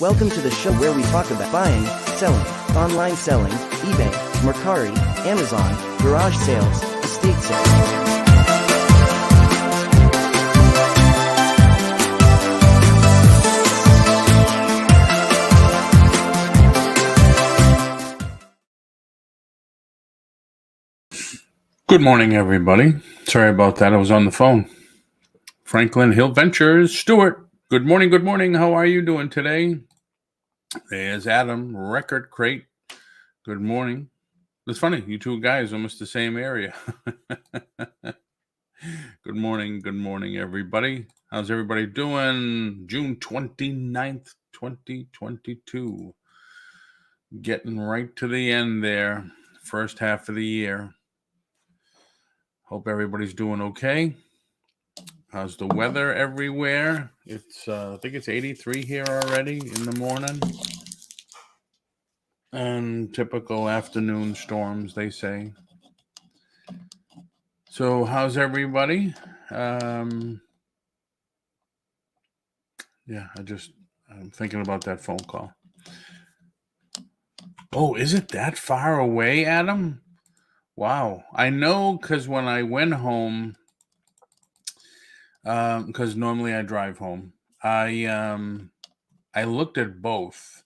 Welcome to the show where we talk about buying, selling, online selling, eBay, Mercari, Amazon, garage sales, estate sales. Good morning, everybody. Sorry about that. I was on the phone. Franklin Hill Ventures, Stuart. Good morning. Good morning. How are you doing today? There's Adam, Record Crate. Good morning. It's funny, you two guys almost the same area. Good morning. Good morning, everybody. How's everybody doing? June 29th, 2022. Getting right to the end there. First half of the year. Hope everybody's doing okay. How's the weather everywhere? It's I think it's 83 here already in the morning. And typical afternoon storms, they say. So how's everybody? I'm thinking about that phone call. Oh, is it that far away, Adam? Wow. I know, because when I went home, because normally I drive home, I looked at both,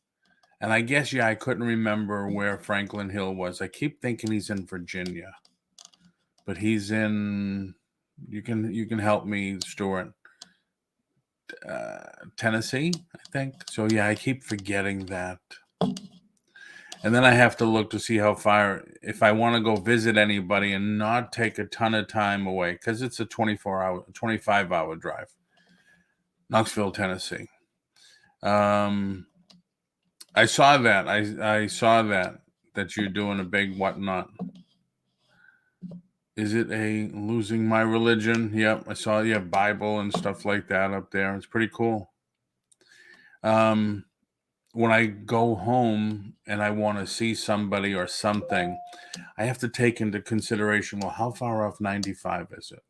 and I guess I couldn't remember where Franklin Hill was. I keep thinking he's in Virginia, but he's in. You can help me, Stuart. Tennessee, I think. So yeah, I keep forgetting that. And then I have to look to see how far, if I want to go visit anybody and not take a ton of time away, because it's a 25-hour drive. Knoxville, Tennessee. I saw that. I saw that you're doing a big whatnot. Is it a losing my religion? Yep, I saw you have Bible and stuff like that up there. It's pretty cool. When I go home and I want to see somebody or something, I have to take into consideration, well, how far off 95 is it?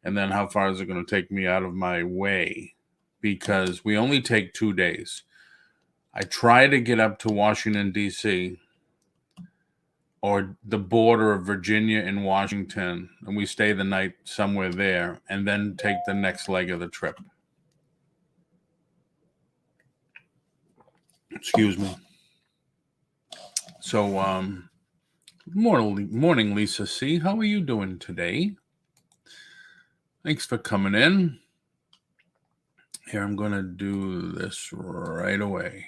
And then how far is it going to take me out of my way? Because we only take 2 days. I try to get up to Washington, D.C., or the border of Virginia and Washington, and we stay the night somewhere there, and then take the next leg of the trip. Excuse me. So, morning, Lisa C. How are you doing today? Thanks for coming in. Here, I'm going to do this right away,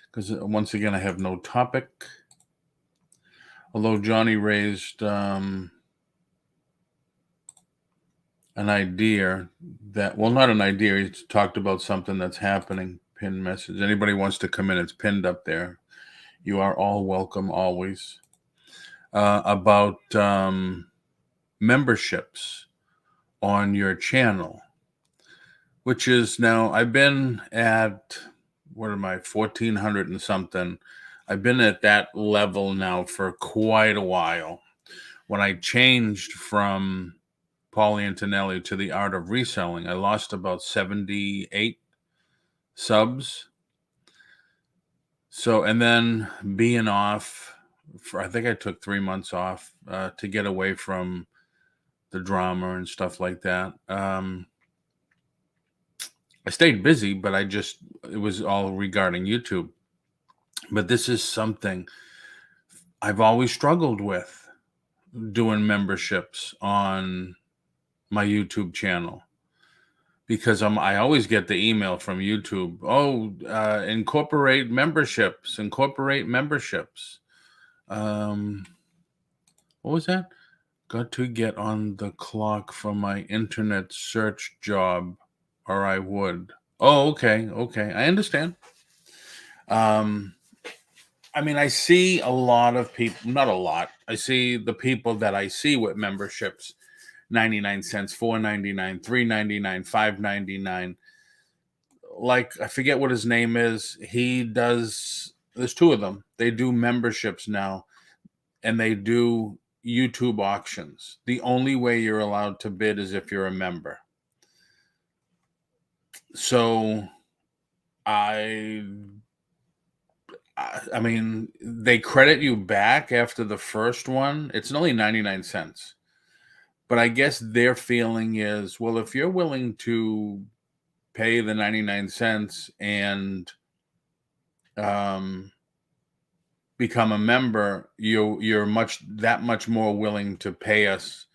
because once again, I have no topic. Although Johnny raised an idea that, well, not an idea. He talked about something that's happening. Pinned message. Anybody wants to come in, it's pinned up there. You are all welcome always. About memberships on your channel, which is now, I've been at, 1,400 and something. I've been at that level now for quite a while. When I changed from Paul Antonelli to the Art of Reselling, I lost about 78 subs. So, and then being off for, I think I took 3 months off to get away from the drama and stuff like that. I stayed busy, but it was all regarding YouTube. But this is something I've always struggled with, doing memberships on my YouTube channel. Because I always get the email from YouTube. Oh, incorporate memberships. What was that? Got to get on the clock for my internet search job, or I would. Oh, okay. I understand. I mean, I see a lot of people, not a lot. I see the people that I see with memberships, 99 cents, $4.99, $3.99, $5.99. Like, I forget what his name is. There's two of them. They do memberships now, and they do YouTube auctions. The only way you're allowed to bid is if you're a member. So I mean, they credit you back after the first one. It's only 99 cents. But I guess their feeling is, well, if you're willing to pay the 99 cents and become a member, you're much more willing to pay us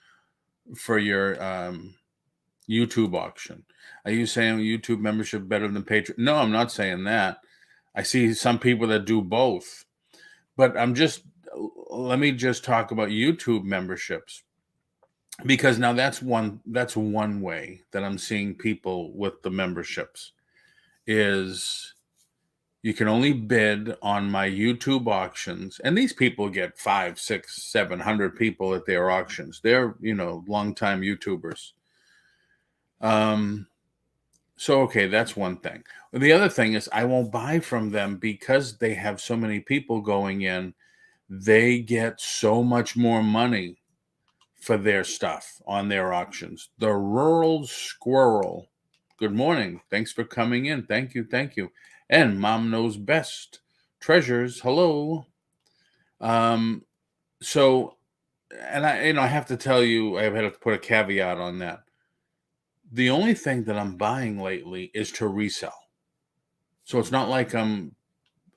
for your YouTube auction. Are you saying YouTube membership better than Patreon? No, I'm not saying that. I see some people that do both. But let me just talk about YouTube memberships, because now that's one way that I'm seeing people with the memberships is you can only bid on my YouTube auctions, and these people get 5, 6, 700 people at their auctions. They're, longtime YouTubers. So, okay, that's one thing. The other thing is I won't buy from them because they have so many people going in. They get so much more money for their stuff on their auctions. The Rural Squirrel. Good morning. Thanks for coming in. Thank you. Thank you. And Mom Knows Best. Treasures. Hello. So, and I have to tell you, I had to put a caveat on that. The only thing that I'm buying lately is to resell. So it's not like I'm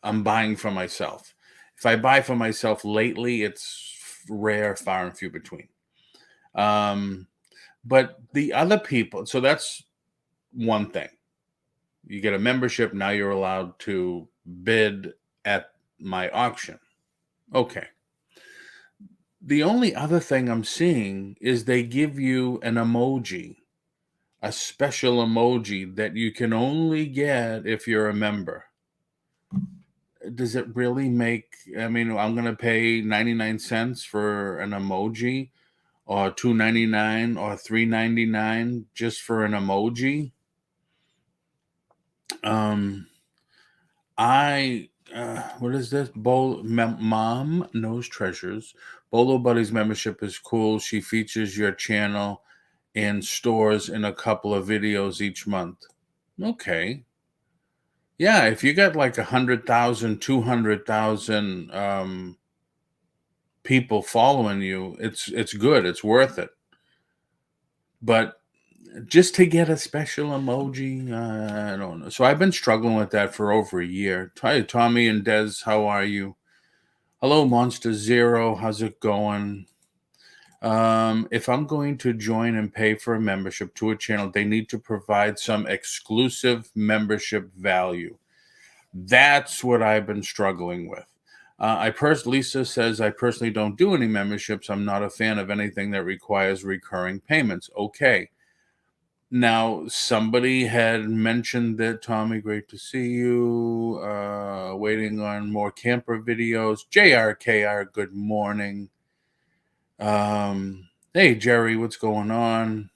buying for myself. If I buy for myself lately, it's rare, far and few between. But the other people, so that's one thing. You get a membership, now you're allowed to bid at my auction. Okay. The only other thing I'm seeing is they give you an emoji, a special emoji that you can only get if you're a member. Does it really make, I'm going to pay 99 cents for an emoji, or $2.99 or $3.99 just for an emoji? What is this? Mom Knows Treasures. Bolo Buddy's membership is cool. She features your channel in stores in a couple of videos each month. Okay. Yeah, if you got like 100,000, 200,000 people following you, it's good. It's worth it. But just to get a special emoji, I don't know. So I've been struggling with that for over a year. Hi, Tommy and Des, how are you? Hello, Monster Zero. How's it going? If I'm going to join and pay for a membership to a channel, they need to provide some exclusive membership value. That's what I've been struggling with. Lisa says, I personally don't do any memberships. I'm not a fan of anything that requires recurring payments. Okay. Now, somebody had mentioned that, Tommy, great to see you. Waiting on more camper videos. JRKR, good morning. Hey, Jerry, what's going on?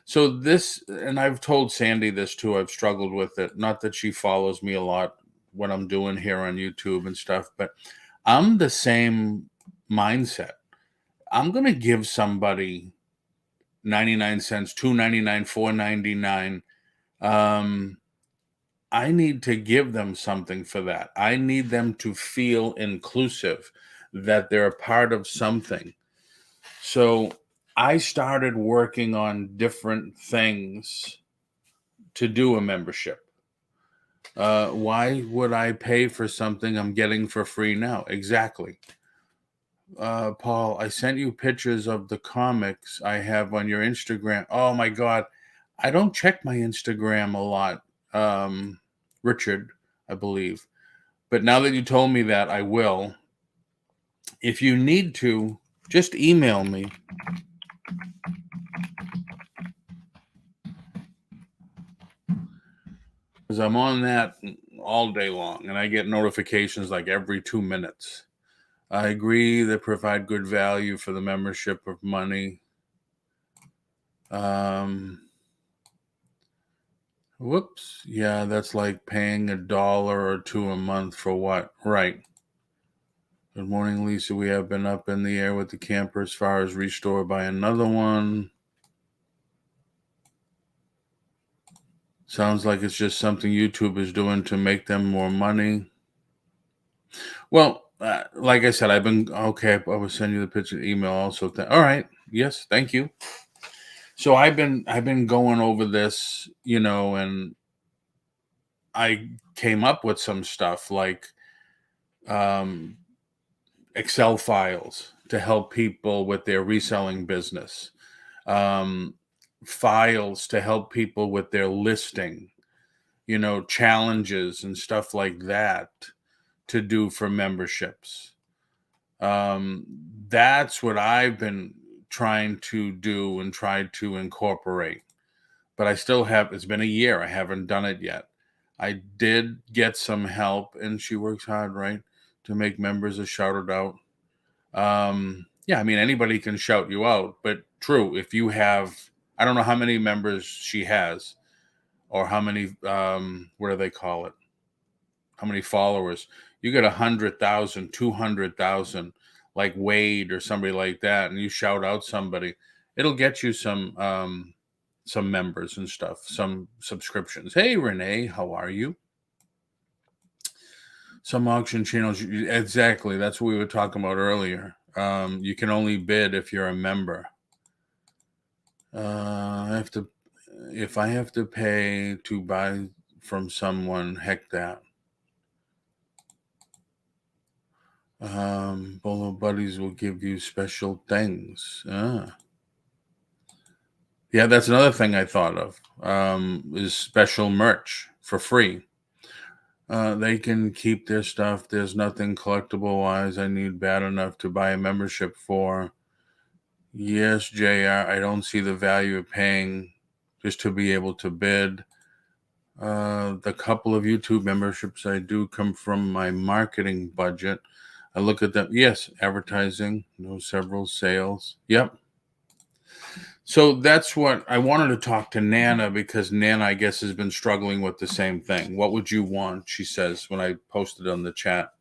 So this, and I've told Sandy this too, I've struggled with it. Not that she follows me a lot, what I'm doing here on YouTube and stuff, but I'm the same mindset. I'm going to give somebody 99 cents, $2.99, $4.99. I need to give them something for that. I need them to feel inclusive, that they're a part of something. So I started working on different things to do a membership. Why would I pay for something I'm getting for free now? Exactly. Paul, I sent you pictures of the comics I have on your Instagram. Oh my God. I don't check my Instagram a lot. Richard, I believe. But now that you told me that, I will. If you need to, just email me. Because I'm on that all day long, and I get notifications like every 2 minutes. I agree they provide good value for the membership of money. Whoops. Yeah, that's like paying $1 or $2 a month for what? Right. Good morning, Lisa. We have been up in the air with the camper as far as restore by another one. Sounds like it's just something YouTube is doing to make them more money. Well, like I said, I've been okay. I will send you the picture email also. All right. Yes, thank you. So I've been going over this, and I came up with some stuff like um, Excel files to help people with their reselling business, um, files to help people with their listing, challenges and stuff like that to do for memberships. Um, that's what I've been trying to do and try to incorporate. But I still have, it's been a year. I haven't done it yet. I did get some help, and she works hard, right, to make members are shouted out. Yeah, I mean, anybody can shout you out, but true, if you have, I don't know how many members she has or how many, what do they call it? How many followers? You get 100,000, 200,000, like Wade or somebody like that, and you shout out somebody, it'll get you some members and stuff, some subscriptions. Hey, Renee, how are you? Some auction channels, exactly. That's what we were talking about earlier. You can only bid if you're a member. If I have to pay to buy from someone, heck that. Bolo buddies will give you special things. Yeah, that's another thing I thought of, is special merch for free. They can keep their stuff. There's nothing collectible wise I need bad enough to buy a membership for. Yes, JR, I don't see the value of paying just to be able to bid. The couple of YouTube memberships I do come from my marketing budget. I look at them. Yes, advertising, several sales. Yep. So that's what I wanted to talk to Nana, because Nana, I guess, has been struggling with the same thing. What would you want? She says when I posted on the chat.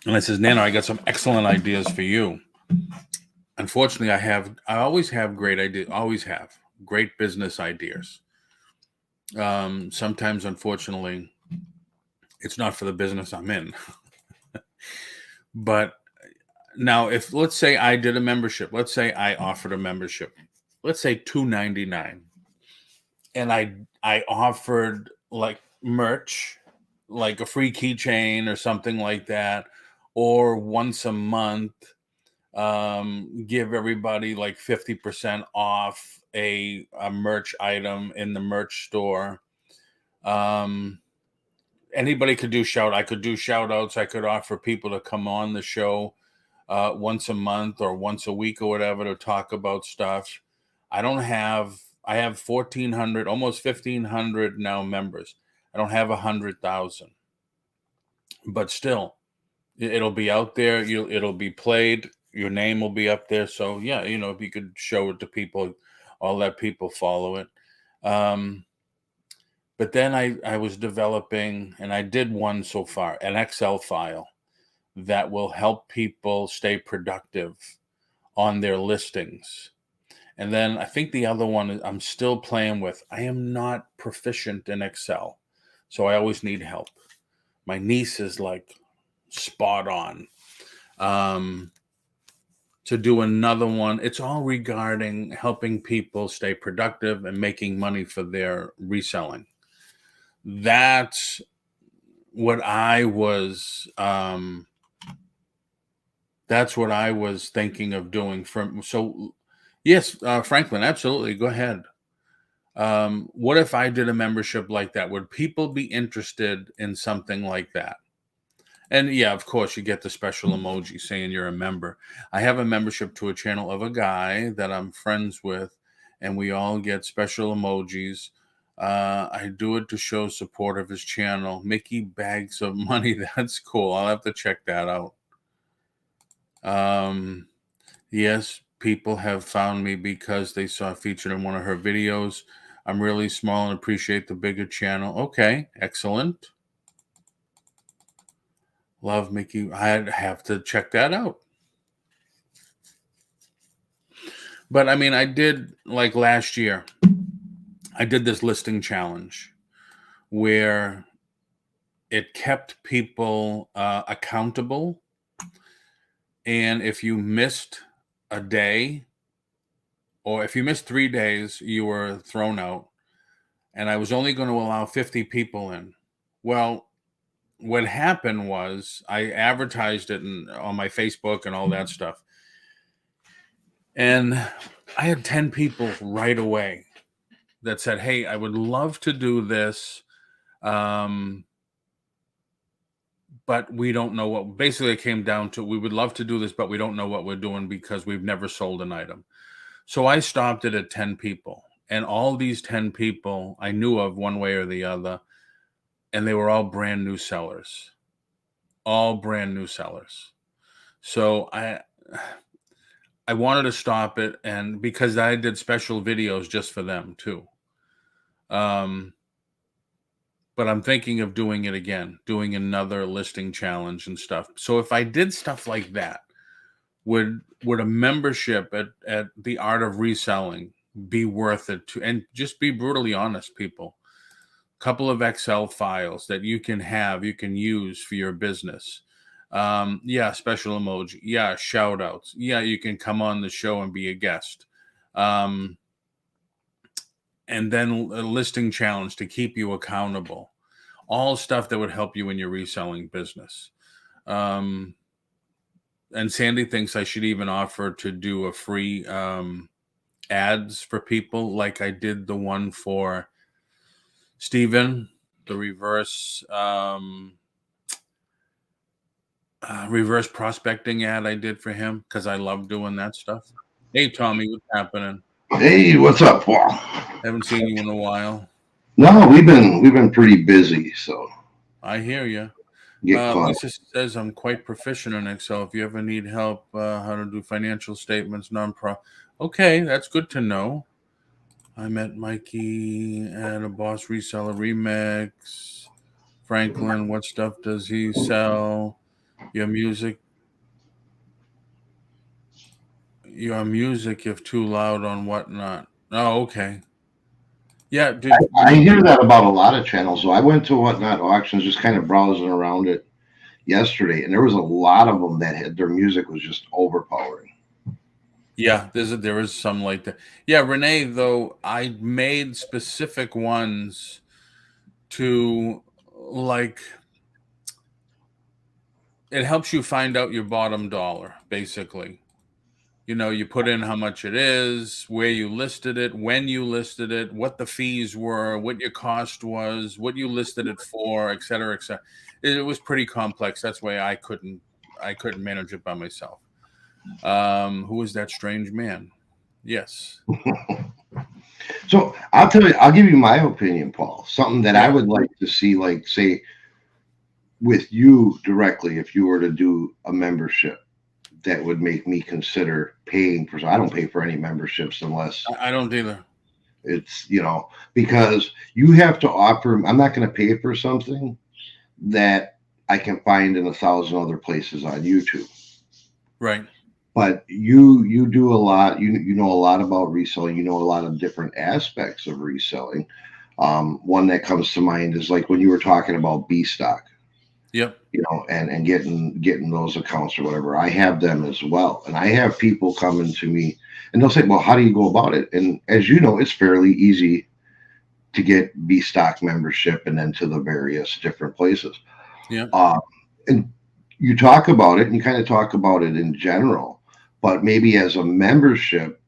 And I says, Nana, I got some excellent ideas for you. Unfortunately, I always have great ideas, always have great business ideas. Sometimes, unfortunately, it's not for the business I'm in. But now, if let's say I did a membership, let's say I offered a membership, let's say $2.99, and I offered like merch, like a free keychain or something like that, or once a month, give everybody like 50% off a merch item in the merch store. Anybody could do I could do shout outs. I could offer people to come on the show once a month or once a week or whatever to talk about stuff. I have 1,400, almost 1,500 now members. I don't have 100,000, but still, it'll be out there. It'll be played. Your name will be up there. So yeah, if you could show it to people, I'll let people follow it. But then I was developing, and I did one so far, an Excel file that will help people stay productive on their listings. And then I think the other one I'm still playing with. I am not proficient in Excel, so I always need help. My niece is like spot on. To do another one, it's all regarding helping people stay productive and making money for their reselling. That's what I was thinking of doing. So yes, Franklin, absolutely, go ahead. What if I did a membership like that? Would people be interested in something like that? And yeah, of course, you get the special emoji saying you're a member. I have a membership to a channel of a guy that I'm friends with, and we all get special emojis. I do it to show support of his channel. Mickey bags of money. That's cool. I'll have to check that out. Yes, people have found me because they saw featured in one of her videos. I'm really small and appreciate the bigger channel. Okay, excellent. Love Mickey. I'd have to check that out. But I mean, I did like last year. I did this listing challenge where it kept people accountable. And if you missed a day, or if you missed 3 days, you were thrown out. And I was only going to allow 50 people in. Well, what happened was I advertised it on my Facebook and all that stuff. And I had 10 people right away that said, hey, I would love to do this. But we don't know what, basically it came down to, we would love to do this, but we don't know what we're doing because we've never sold an item. So I stopped it at 10 people, and all these 10 people I knew of one way or the other, and they were all brand new sellers, So I wanted to stop it, and because I did special videos just for them too. But I'm thinking of doing it again, doing another listing challenge and stuff. So if I did stuff like that, would a membership at the Art of Reselling be worth it to? And just be brutally honest, people. A couple of Excel files that you can use for your business. Yeah, special emoji. Yeah, shout outs. Yeah, you can come on the show and be a guest. And then a listing challenge to keep you accountable. All stuff that would help you in your reselling business. And Sandy thinks I should even offer to do a free ads for people, like I did the one for Steven, the reverse prospecting ad I did for him, because I love doing that stuff. Hey, Tommy, what's happening? Hey, what's up, Paul? Haven't seen you in a while. No, we've been pretty busy, so I hear you. get caught. Lisa says I'm quite proficient in Excel. If you ever need help, how to do financial statements, okay, that's good to know. I met Mikey at a Boss Reseller Remix. Franklin, what stuff does he sell? Your music, if too loud on whatnot. Oh, okay. Yeah, I hear that about a lot of channels. So I went to Whatnot Auctions, just kind of browsing around it yesterday, and there was a lot of them that had their music was just overpowering. Yeah, there is some like that. Yeah, Renee, though, I made specific ones to, like, it helps you find out your bottom dollar, basically. You know, you put in how much it is, where you listed it, when you listed it, what the fees were, what your cost was, what you listed it for, et cetera, et cetera. It was pretty complex. That's why I couldn't manage it by myself. Who is that strange man? Yes. So I'll give you my opinion, Paul. Something that I would like to see, like, say, with you directly, if you were to do a membership, that would make me consider paying for. I don't pay for any memberships unless I don't either. It's, because you have to offer. I'm not going to pay for something that I can find in 1,000 other places on YouTube. Right. But you do a lot. You know a lot about reselling. You know a lot of different aspects of reselling. One that comes to mind is like when you were talking about B stock. Yep. And getting those accounts or whatever. I have them as well. And I have people coming to me and they'll say, well, how do you go about it? And as you know, it's fairly easy to get B stock membership and then to the various different places. Yeah. And you talk about it and you kind of talk about it in general, but maybe as a membership,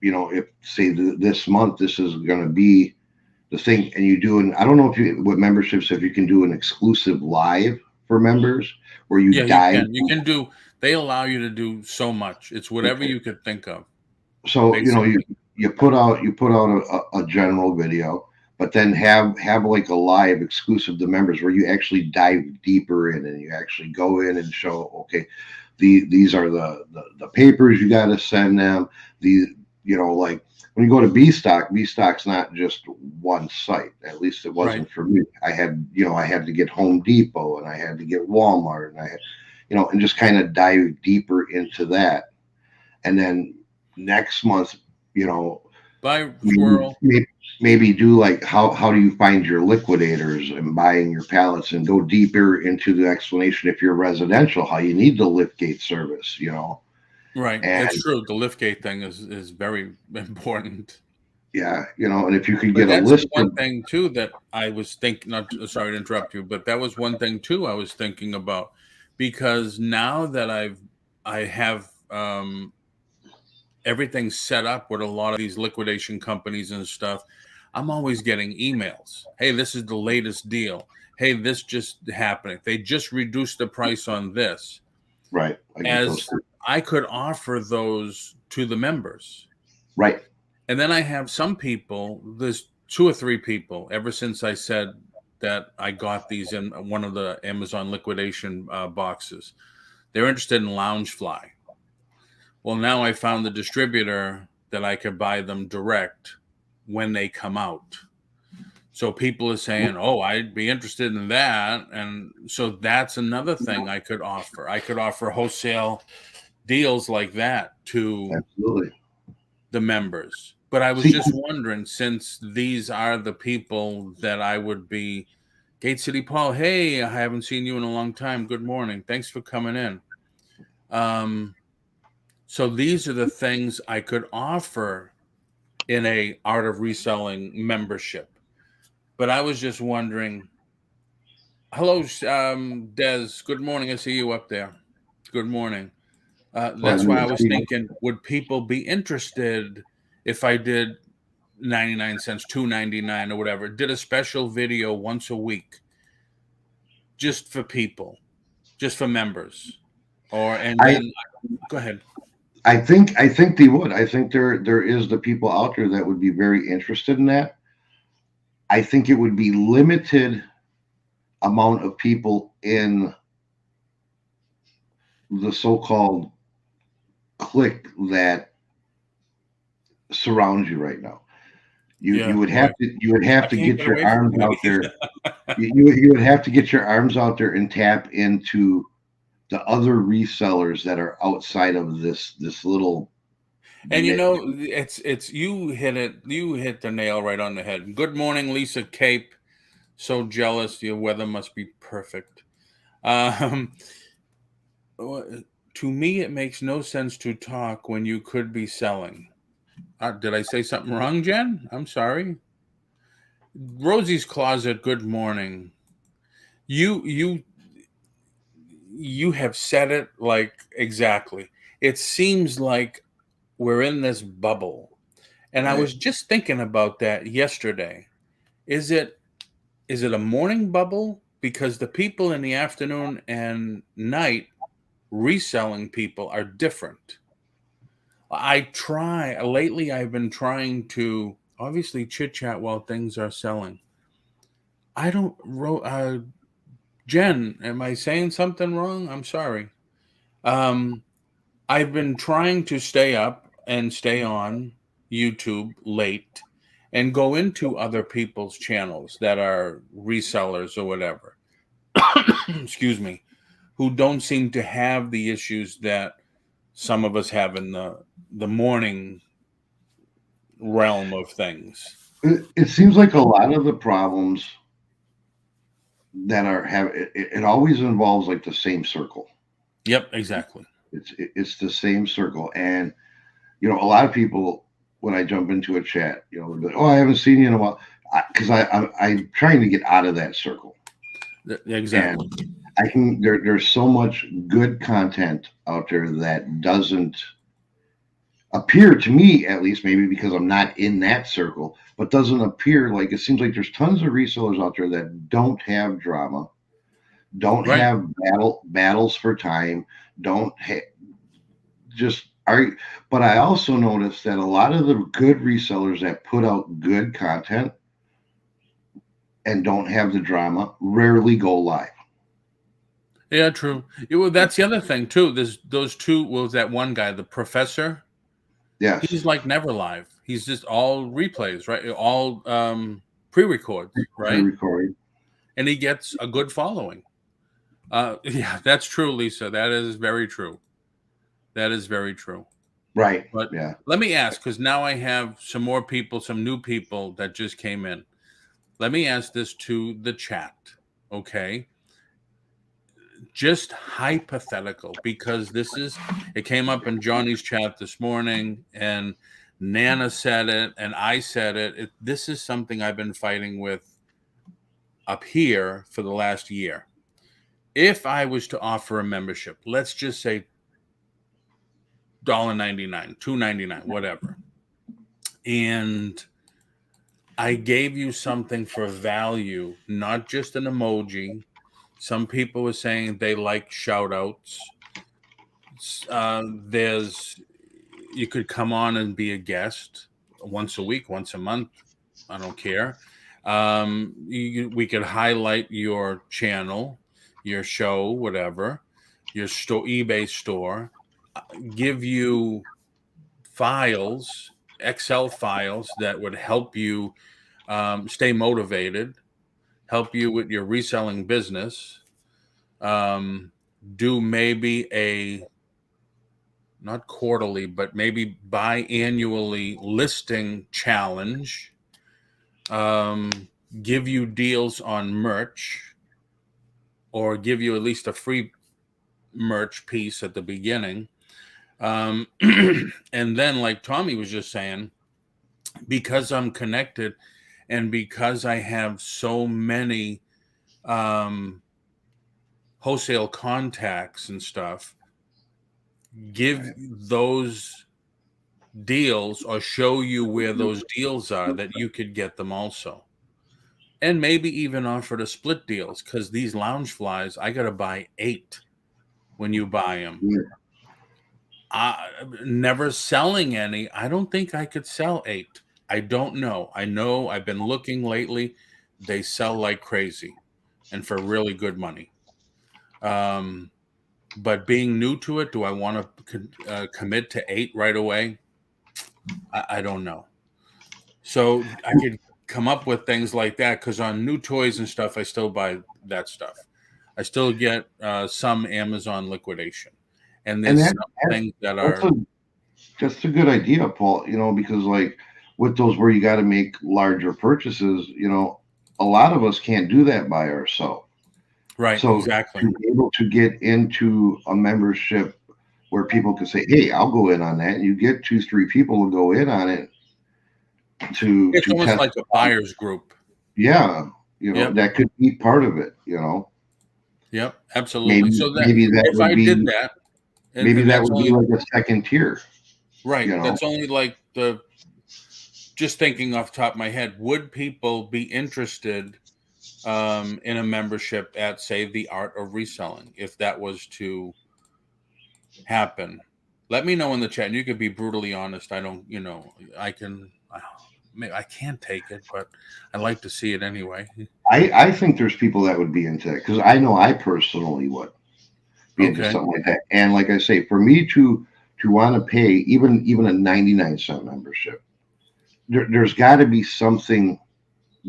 if say this month, this is going to be the thing, and you do I don't know with memberships, if you can do an exclusive live for members where you dive. You can do. They allow you to do so much. It's whatever you could think of. So you put out a general video, but then have like a live exclusive to members where you actually dive deeper in and you actually go in and show, okay, these are the papers you got to send them. Like when you go to B stock's not just one site. At least it wasn't for me. I had to get Home Depot and I had to get Walmart and I had, and just kind of dive deeper into that. And then next month, Bye, squirrel. maybe do like how do you find your liquidators and buying your pallets, and go deeper into the explanation if you're residential, how you need the lift gate service, Right. and It's true. The liftgate thing is very important. yeah, and if you could But get a that's list one of thing too that I was thinking. Not sorry to interrupt you, but that was one thing too I was thinking about, because now that I have everything set up with a lot of these liquidation companies and stuff, I'm always getting emails. Hey, this is the latest deal. Hey, this just happened. They just reduced the price on this. right. I get those As too. I could offer those to the members. Right. And then I have some people, there's 2 or 3 people, ever since I said that I got these in one of the Amazon liquidation boxes. They're interested in Loungefly. Well, now I found the distributor that I could buy them direct when they come out. So people are saying, oh, I'd be interested in that. And so that's another thing I could offer. I could offer wholesale deals like that to Absolutely. the members. But I was See, just wondering, since these are the people that I would be, Gate City Paul, hey, I haven't seen you in a long time. Good morning. Thanks for coming in. So these are the things I could offer in a Art of Reselling membership. But I was just wondering, hello, Des. Good morning. I see you up there. Good morning. That's why I was thinking, would people be interested if I did 99 cents, 2.99 or whatever, did a special video once a week just for people, just for members? And I then go ahead. I think they would. I think there is the people out there that would be very interested in that. I think it would be limited amount of people in the so-called clique that surrounds you right now. You would have Right. to you would have I to can't get get your away from arms out it. there. You would have to get your arms out there and tap into the other resellers that are outside of this little And knit. it's you hit the nail right on the head. Good morning, Lisa Cape. So jealous. Your weather must be perfect. Um, to me, it makes no sense to talk when you could be selling. Did I say something wrong, Jen? I'm sorry. Rosie's Closet. Good morning. You you you have said it like exactly. It seems like we're in this bubble, and I Right. was just thinking about that yesterday. Is it a morning bubble because the people in the afternoon and night reselling people are different? Lately I've been trying to obviously chit chat while things are selling. I don't Jen, am I saying something wrong? I'm sorry. Um I've been trying to stay up and stay on YouTube late and go into other people's channels that are resellers or whatever. Excuse me, who don't seem to have the issues that some of us have in the morning realm of things. It seems like a lot of the problems that are have it always involves like the same circle. Yep, exactly. It's the same circle, and a lot of people, when I jump into a chat, they'll be like, "Oh, I haven't seen you in a while," because I'm trying to get out of that circle, Exactly. and I can there's so much good content out there that doesn't appear to me, at least, maybe because I'm not in that circle, but doesn't appear like, it seems like there's tons of resellers out there that don't have drama, don't Right. have battles for time, don't just are. But I also noticed that a lot of the good resellers that put out good content and don't have the drama rarely go live. Yeah, true. Well, that's the other thing too. There's those two. What was that one guy, the professor? Yes. He's like never live. He's just all replays, right? All pre-records, right? Pre-recorded. And he gets a good following. Yeah, that's true, Lisa. That is very true. That is very true. Right. But Yeah. let me ask, because now I have some more people, some new people that just came in. Let me ask this to the chat, okay? Just hypothetical, because it came up in Johnny's chat this morning, and Nana said it, and I said it. This is something I've been fighting with up here for the last year. If I was to offer a membership, let's just say $1.99, $2.99, whatever, and I gave you something for value, not just an emoji. Some people were saying they like shout outs. You could come on and be a guest once a week, once a month. I don't care. We could highlight your channel, your show, whatever, your store, eBay store, give you files, Excel files that would help you stay motivated, help you with your reselling business. Do maybe not quarterly, but maybe biannually listing challenge. Give you deals on merch, or give you at least a free merch piece at the beginning. And then, like Tommy was just saying, because I'm connected and because I have so many wholesale contacts and stuff, give those deals or show you where those deals are that you could get them also. And maybe even offer to split deals, because these lounge flies, I got to buy 8 when you buy them. Yeah. Never selling any. I don't think I could sell 8. I don't know. I know I've been looking lately. They sell like crazy and for really good money. But being new to it, do I want to commit to 8 right away? I don't know. So I could come up with things like that, because on new toys and stuff, I still buy that stuff. I still get some Amazon liquidation, and And there's some things that are that's a good idea, Paul. Because like with those where you got to make larger purchases, a lot of us can't do that by ourselves. right. So Exactly. to be able to get into a membership where people can say, "Hey, I'll go in on that," and you get 2, 3 people to go in on it It's to almost test. like a buyer's group. Yeah, Yep. that could be part of it. Yep. Absolutely. Maybe So that maybe that if would I did be that, maybe and that that's would be only like a second tier. right. You know, That's only like just thinking off the top of my head. Would people be interested in a membership at, say, the Art of Reselling, if that was to happen? Let me know in the chat. And you could be brutally honest. I don't, I can't take it, but I like to see it anyway. I think there's people that would be into it because I know I personally would be into Okay. something like that. And like I say, for me to want to pay even a 99-cent membership, there's got to be something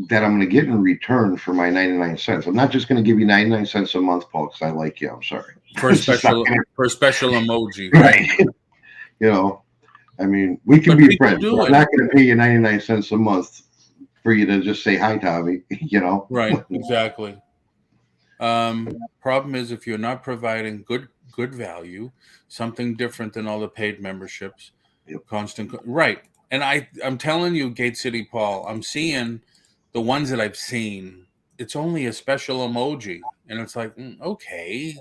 that I'm going to get in return for my 99 cents. I'm not just going to give you 99 cents a month, Paul, because I like you. I'm sorry. For a special emoji, Right. I mean, we can But be people friends, but do I'm it. not going to pay you 99 cents a month for you to just say hi, Tommy. Right, exactly. Problem is, if you're not providing good value, something different than all the paid memberships, Yep. right. And I'm telling you, Gate City Paul, I'm seeing the ones that I've seen. It's only a special emoji, and it's like, okay,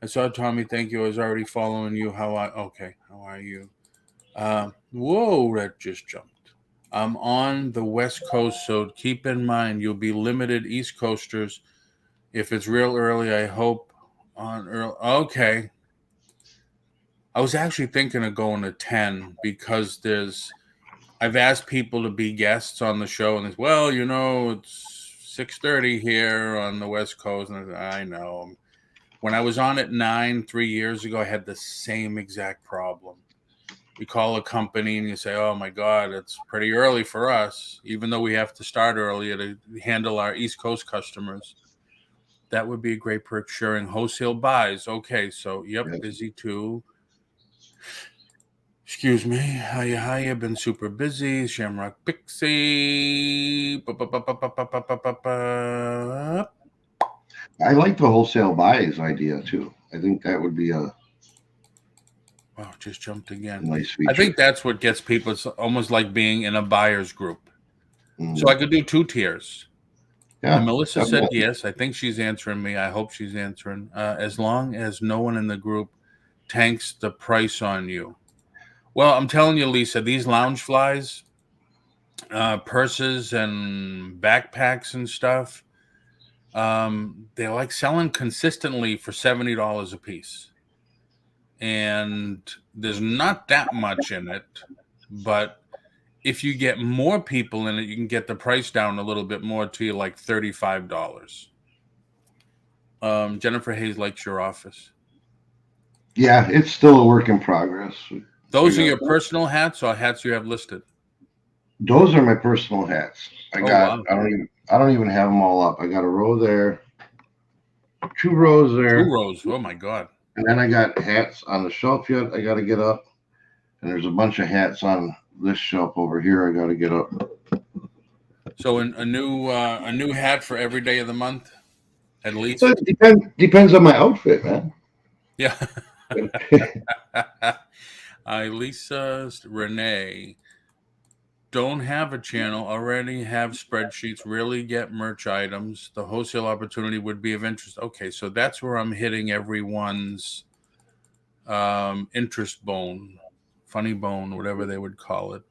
I saw Tommy. Thank you. I was already following you. Okay. How are you? Whoa, that just jumped. I'm on the West Coast, so keep in mind you'll be limited East Coasters. If it's real early, I hope on early. Okay. I was actually thinking of going to 10 because I've asked people to be guests on the show, and it's 6:30 here on the West Coast, and I know. When I was on at 9 3 years ago, I had the same exact problem. You call a company and you say, "Oh my God, it's pretty early for us," even though we have to start earlier to handle our East Coast customers. That would be a great perk. Sharing wholesale buys. Okay, so yep, Yes. busy too. Excuse me. Hiya. Been super busy. Shamrock Pixie. I like the wholesale buys idea too. I think that would be a Wow, just jumped again. nice I feature. think that's what gets people. It's almost like being in a buyer's group. So I could do 2 tiers. Yeah, And Melissa said definitely. yes. I think she's answering me. I hope she's answering. As long as no one in the group tanks the price on you. Well, I'm telling you, Lisa, these lounge flies, purses and backpacks and stuff, they're like selling consistently for $70 a piece. And there's not that much in it, but if you get more people in it, you can get the price down a little bit more to like $35. Jennifer Hayes likes your office. Yeah, it's still a work in progress. Those are your personal hats or hats you have listed? Those are my personal hats. Wow. I don't even have them all up. I got a row there, 2 rows there. 2 rows. Oh my God. And then I got hats on the shelf yet. I got to get up. And there's a bunch of hats on this shelf over here. I got to get up. So a new hat for every day of the month, at least. So it depends on my outfit, man. Yeah. Lisa Renee, don't have a channel, already have spreadsheets, really get merch items. The wholesale opportunity would be of interest. Okay, so that's where I'm hitting everyone's interest bone, funny bone, whatever they would call it.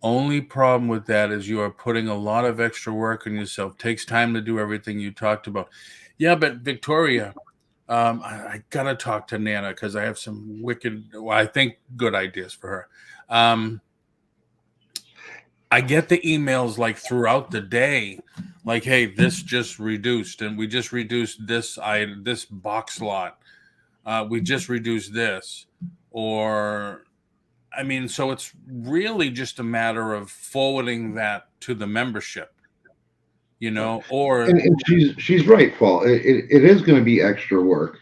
Only problem with that is you are putting a lot of extra work on yourself. Takes time to do everything you talked about. Yeah, but Victoria, I gotta talk to Nana because I have some I think good ideas for her. I get the emails like throughout the day, like, hey, this just reduced, and we just reduced this box lot. We just reduced this, or I mean, so it's really just a matter of forwarding that to the membership, or And she's right, Paul. It is going to be extra work,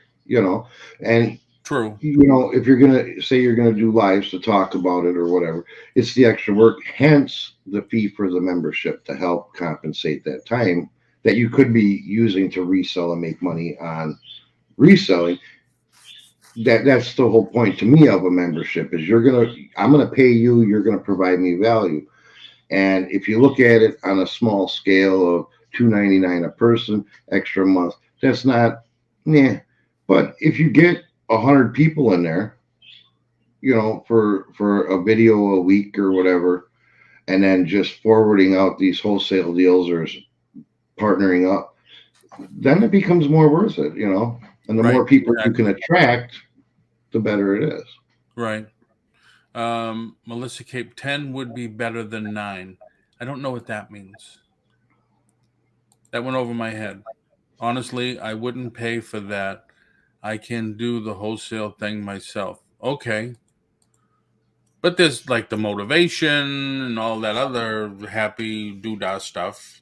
and true. If you're going to say you're going to do lives to talk about it or whatever, it's the extra work, hence the fee for the membership to help compensate that time that you could be using to resell and make money on reselling. That's the whole point to me of a membership is I'm going to pay you, you're going to provide me value. And if you look at it on a small scale of $2.99 a person extra a month, that's not, but if you get 100 people in there, for a video a week or whatever, and then just forwarding out these wholesale deals or partnering up, then it becomes more worth it, and the more people you can attract, the better it is. Right. Melissa Cape, 10 would be better than 9. I don't know what that means. That went over my head. Honestly, I wouldn't pay for that. I can do the wholesale thing myself. Okay. But there's like the motivation and all that other happy doodah stuff.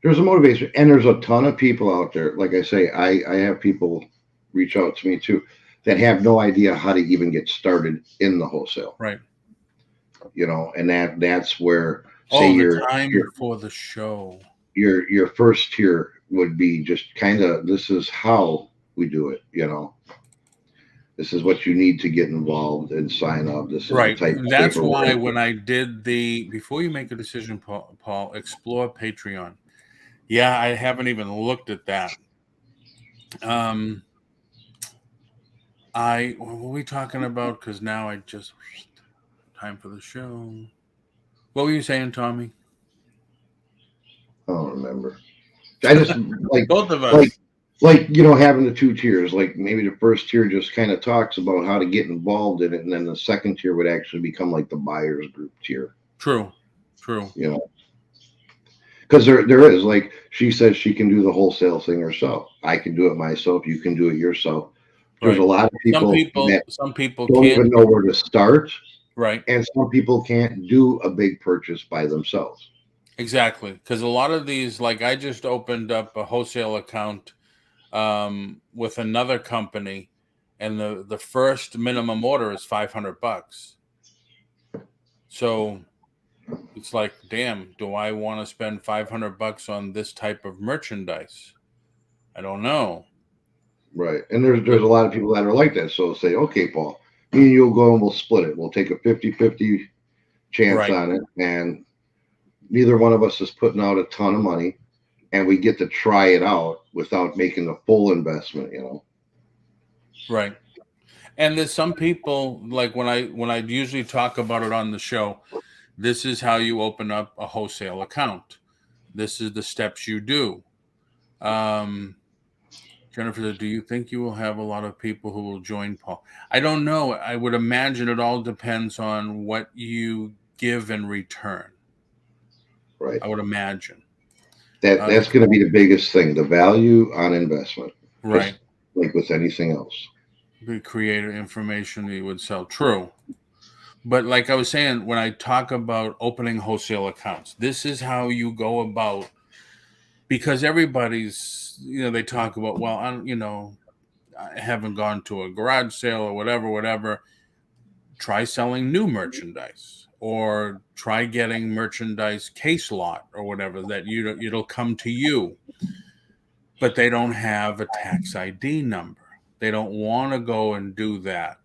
There's a motivation, and there's a ton of people out there. Like I say, I have people reach out to me too that have no idea how to even get started in the wholesale. Right. And that's where for the show. Your first tier would be just kind of, this is how we do it, This is what you need to get involved and sign up. This is right. The type That's why when I did before you make a decision, Paul, explore Patreon. Yeah, I haven't even looked at that. What were we talking about? Because now time for the show. What were you saying, Tommy? I don't remember. I just like both of us. Having the 2 tiers, like maybe the first tier just kind of talks about how to get involved in it, and then the second tier would actually become like the buyer's group tier. True. Because there is, like she says, she can do the wholesale thing herself. I can do it myself. You can do it yourself. There's a lot of some people don't even know where to start. Right. And some people can't do a big purchase by themselves. Exactly. Because a lot of these, like I just opened up a wholesale account with another company, and the first minimum order is $500. So it's like, damn, do I want to spend $500 on this type of merchandise? I don't know. Right. And there's a lot of people that are like that. So say, okay, Paul, me and you'll go and we'll split it. We'll take a 50-50 chance Right. on it. And neither one of us is putting out a ton of money. And we get to try it out without making a full investment, you know? Right. And there's some people, like when I usually talk about it on the show, this is how you open up a wholesale account. This is the steps you do. Jennifer, do you think you will have a lot of people who will join Paul? I don't know. I would imagine it all depends on what you give in return. Right. I would imagine. That's going to be the biggest thing, the value on investment. Right. Just like with anything else. The creator information you would sell. True. But like I was saying, when I talk about opening wholesale accounts, this is how you go about, because everybody's, they talk about, well, I haven't gone to a garage sale or whatever. Try selling new merchandise, or try getting merchandise case lot or whatever that it'll come to you. But they don't have a tax ID number. They don't want to go and do that.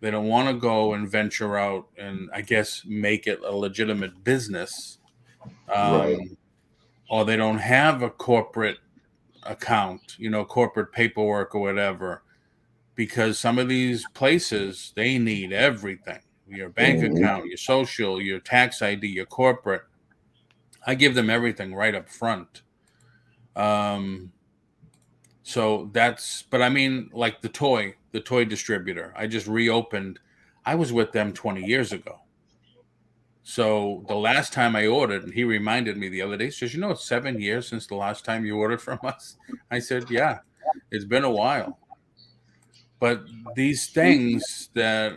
They don't want to go and venture out and, I guess, make it a legitimate business. Right. Or they don't have a corporate account, corporate paperwork or whatever, because some of these places, they need everything. Your bank account, your social, your tax ID, your corporate. I give them everything right up front. So but I mean, like the toy distributor, I just reopened. I was with them 20 years ago. So the last time I ordered, and he reminded me the other day, he says, it's 7 years since the last time you ordered from us. I said, yeah, it's been a while. But these things that,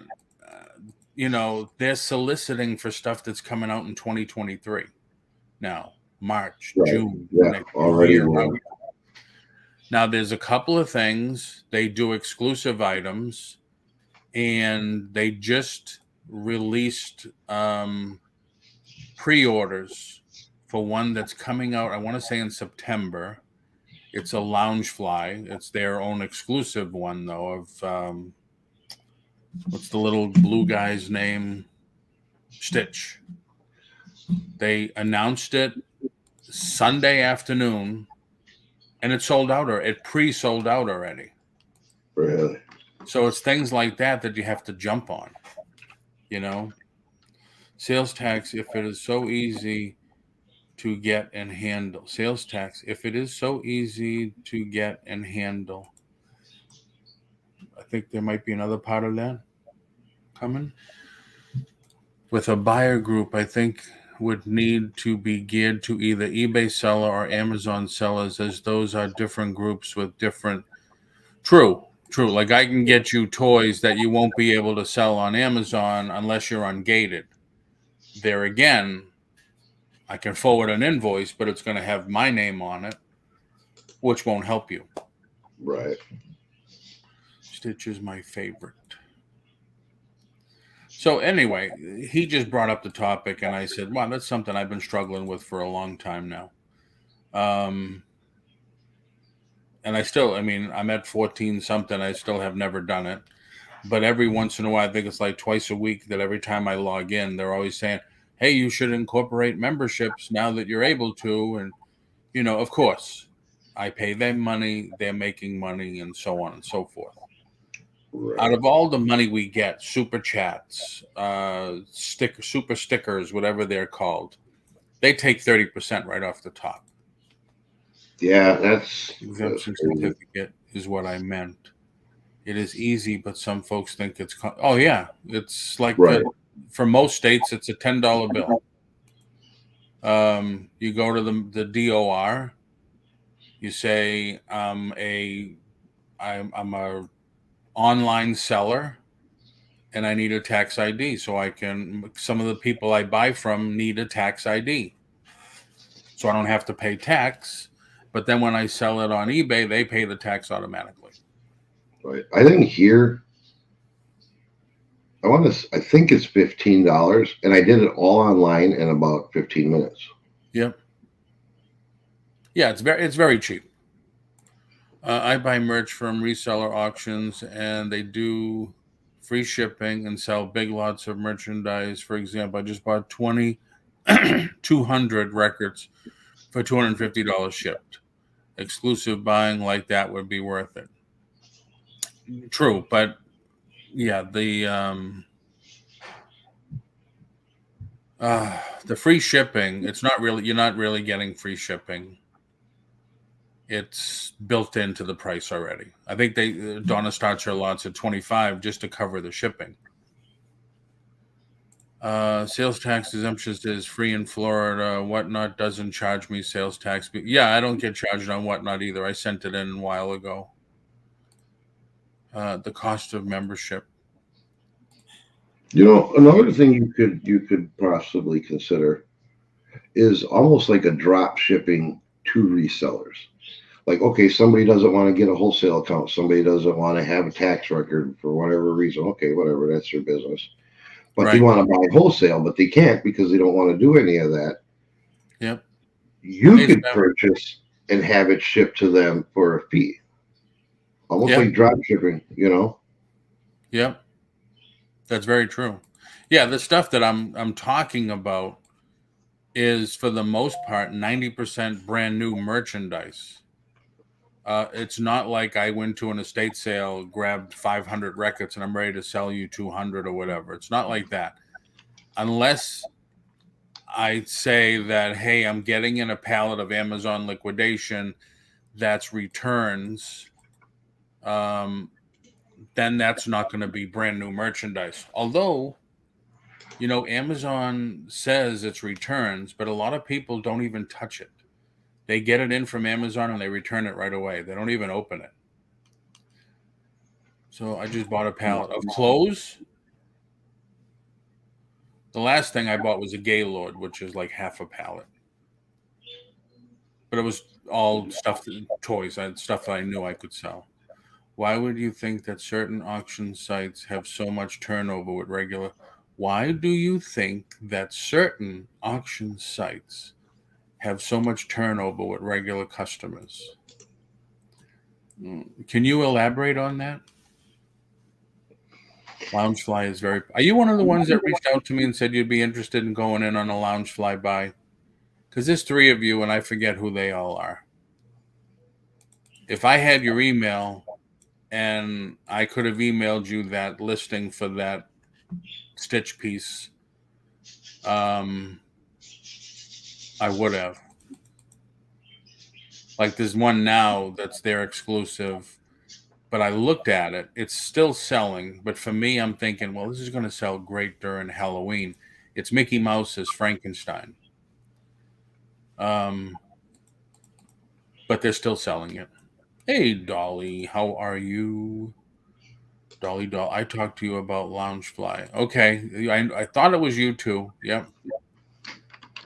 they're soliciting for stuff that's coming out in 2023 now, March, Right. June, Yeah, next already. year. Now, there's a couple of things. They do exclusive items, and they just released pre-orders for one that's coming out, I want to say in September. It's a lounge fly. It's their own exclusive one, though, of what's the little blue guy's name? Stitch. They announced it Sunday afternoon, and it sold out, or it pre-sold out already. Really? So it's things like that you have to jump on, Sales tax, if it is so easy to get and handle. Sales tax, if it is so easy to get and handle. I think there might be another part of that coming. With a buyer group, I think would need to be geared to either eBay seller or Amazon sellers, as those are different groups with different. True. Like I can get you toys that you won't be able to sell on Amazon unless you're ungated. There again, I can forward an invoice, but it's going to have my name on it, which won't help you. Right. Stitch is my favorite. So anyway, he just brought up the topic, and I said, wow, that's something I've been struggling with for a long time now. And I'm at 14 something. I still have never done it. But every once in a while, I think it's like twice a week that every time I log in, they're always saying, hey, you should incorporate memberships now that you're able to. And, of course, I pay them money, they're making money, and so on and so forth. Right. Out of all the money we get, super chats, super stickers, whatever they're called, they take 30% right off the top. Yeah, that's exemption certificate is what I meant. It is easy, but some folks think it's it's like right. For most states, it's a $10 bill. You go to the DOR, you say I'm a online seller, and I need a tax ID, so some of the people I buy from need a tax ID, so I don't have to pay tax. But then when I sell it on eBay, they pay the tax automatically. Right. I think here, I think it's $15, and I did it all online in about 15 minutes. Yep. Yeah, it's very cheap. I buy merch from reseller auctions, and they do free shipping and sell big lots of merchandise. For example, I just bought 200 records for $250 shipped. Exclusive buying like that would be worth it. True, but yeah, the free shipping, you're not really getting free shipping. It's built into the price already. I think Donna starts her lots at 25 just to cover the shipping. Sales tax exemption is free in Florida. Whatnot doesn't charge me sales tax. But yeah, I don't get charged on Whatnot either. I sent it in a while ago. The cost of membership. You know, another thing you could possibly consider is almost like a drop shipping to resellers. Like, okay, somebody doesn't want to get a wholesale account. Somebody doesn't want to have a tax record for whatever reason. Okay, whatever, that's their business. But they Right. want to buy wholesale, but they can't because they don't want to do any of that. Yep. You could purchase and have it shipped to them for a fee. Almost Yep. like drop shipping, you know? Yep. That's very true. Yeah, the stuff that I'm talking about is for the most part 90% brand new merchandise. It's not like I went to an estate sale, grabbed 500 records, and I'm ready to sell you 200 or whatever. It's not like that. Unless I say that, hey, I'm getting in a pallet of Amazon liquidation that's returns, then that's not going to be brand new merchandise. Although, you know, Amazon says it's returns, but a lot of people don't even touch it. They get it in from Amazon and they return it right away. They don't even open it. So I just bought a pallet of clothes. The last thing I bought was a Gaylord, which is like half a pallet. But it was all stuff, toys, stuff that I knew I could sell. Why would you think that certain auction sites have so much turnover with regular? Why do you think that certain auction sites have so much turnover with regular customers? Can you elaborate on that? Loungefly is very. Are you one of the ones that reached out to me and said you'd be interested in going in on a Loungefly buy? Because there's 3 of you and I forget who they all are. If I had your email and I could have emailed you that listing for that stitch piece, I would have. Like there's one now that's their exclusive, but I looked at it. It's still selling, but for me, I'm thinking, well, this is going to sell great during Halloween. It's Mickey Mouse's Frankenstein. But they're still selling it. Hey, Dolly, how are you? Dolly Doll, I talked to you about Loungefly. Okay, I thought it was you too. Yep.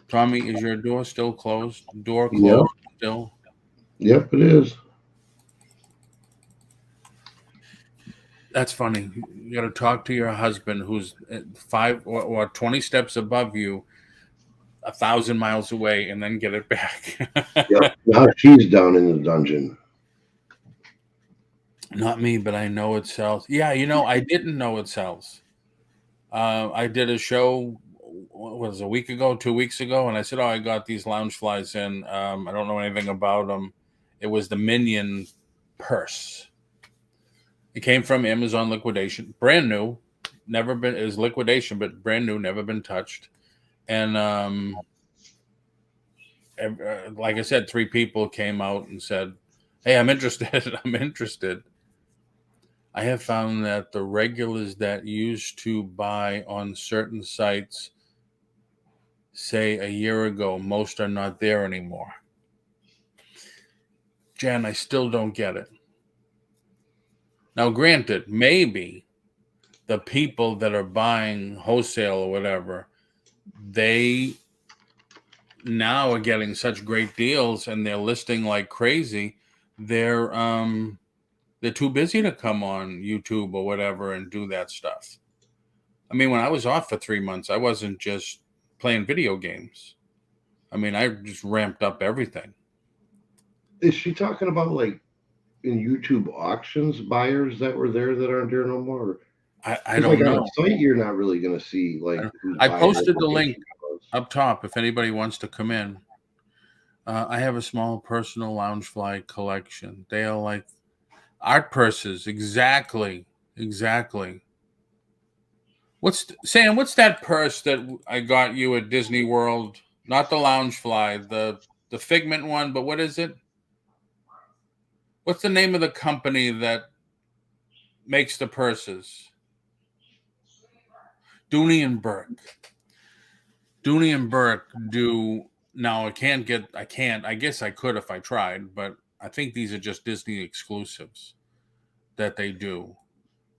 Tommy, is your door still closed? Door closed still? Yep, it is. That's funny. You got to talk to your husband who's 5 or 20 steps above you, 1,000 miles away, and then get it back. Yep. Now she's down in the dungeon. Not me, but I know it sells. Yeah, you know, I didn't know it sells. I did a show, what was it, a week ago, 2 weeks ago, and I said, oh, I got these Loungeflies in. I don't know anything about them. It was the Minion purse. It came from Amazon liquidation, brand new, never been, it was liquidation, but brand new, never been touched. And like I said, 3 people came out and said, hey, I'm interested. I'm interested. I have found that the regulars that used to buy on certain sites, say a year ago, most are not there anymore. Jan, I still don't get it. Now, granted, maybe the people that are buying wholesale or whatever, they now are getting such great deals and they're listing like crazy. They're They're too busy to come on YouTube or whatever and do that stuff. I mean, when I was off for 3 months, I wasn't just playing video games. I mean, I just ramped up everything. Is she talking about like in YouTube auctions buyers that were there that aren't there no more? I It's don't like on know. a site, you're not really going to see like who's I buying posted the what. link up top if anybody wants to come in. I have a small personal Loungefly collection. They are like art purses. Exactly. Sam, what's that purse that I got you at Disney World? Not the Loungefly, the Figment one, but what is it? What's the name of the company that makes the purses? Dooney and Burke. Dooney and Burke do now. I can't. I guess I could if I tried, but I think these are just Disney exclusives that they do.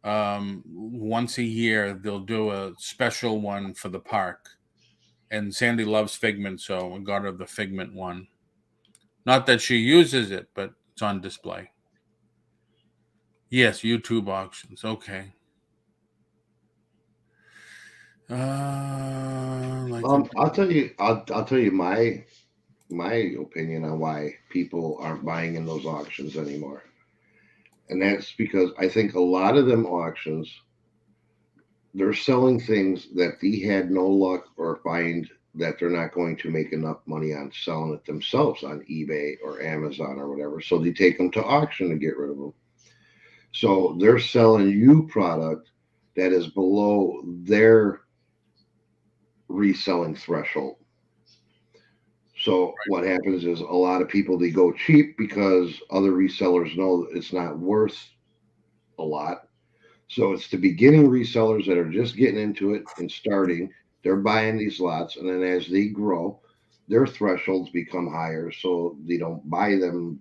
Once a year, they'll do a special one for the park. And Sandy loves Figment, so I got her the Figment one. Not that she uses it, but it's on display. Yes, YouTube auctions. Okay. I'll tell you. I'll tell you my opinion on why people aren't buying in those auctions anymore, and that's because I think a lot of them auctions, they're selling things that they had no luck or find that they're not going to make enough money on selling it themselves on eBay or Amazon or whatever. So they take them to auction to get rid of them. So they're selling you product that is below their reselling threshold. So what happens is a lot of people, they go cheap because other resellers know it's not worth a lot. So it's the beginning resellers that are just getting into it and starting. They're buying these lots, and then as they grow, their thresholds become higher, so they don't buy them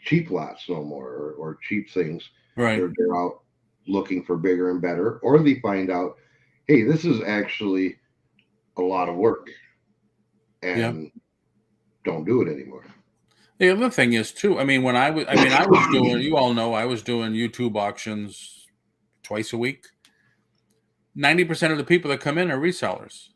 cheap lots no more or cheap things. Right. They're out looking for bigger and better, or they find out, hey, this is actually a lot of work, and don't do it anymore. The other thing is too. I mean, I was doing. You all know I was doing YouTube auctions twice a week. 90% of the people that come in are resellers.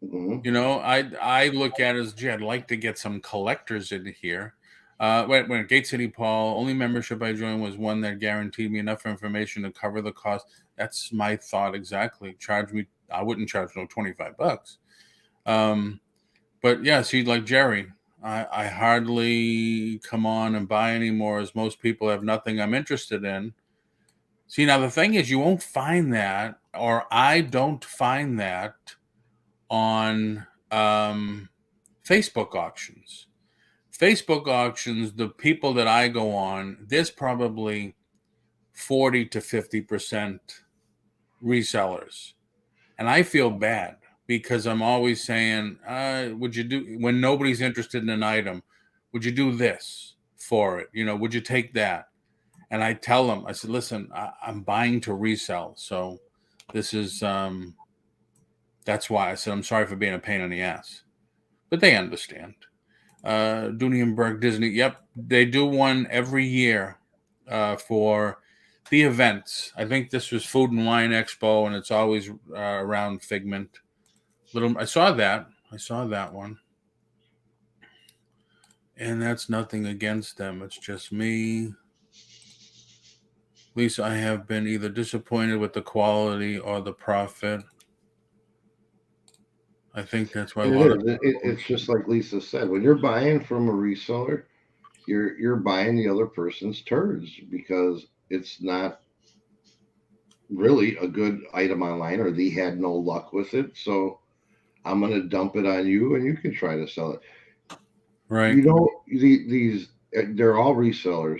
Mm-hmm. You know, I look at it as, gee, I'd like to get some collectors in here. When Gate City Paul, only membership I joined was one that guaranteed me enough information to cover the cost. That's my thought exactly. Charge me. I wouldn't charge no $25. But yeah, see, like Jerry, I hardly come on and buy anymore, as most people have nothing I'm interested in. See, now the thing is, you won't find that, or I don't find that on Facebook auctions. Facebook auctions, the people that I go on, there's probably 40 to 50% resellers. And I feel bad because I'm always saying, would you do, when nobody's interested in an item, would you do this for it? You know, would you take that? And I tell them, I said, listen, I'm buying to resell. So this is, that's why I said, I'm sorry for being a pain in the ass. But they understand. Dooney and Burke Disney, yep, they do one every year for the events. I think this was Food and Wine Expo, and it's always around Figment. I saw that one. And that's nothing against them. It's just me. Lisa, I have been either disappointed with the quality or the profit. I think that's why It's just like Lisa said. When you're buying from a reseller, you're buying the other person's turds because it's not really a good item online, or they had no luck with it. So I'm going to dump it on you, and you can try to sell it. Right. You know, these they're all resellers.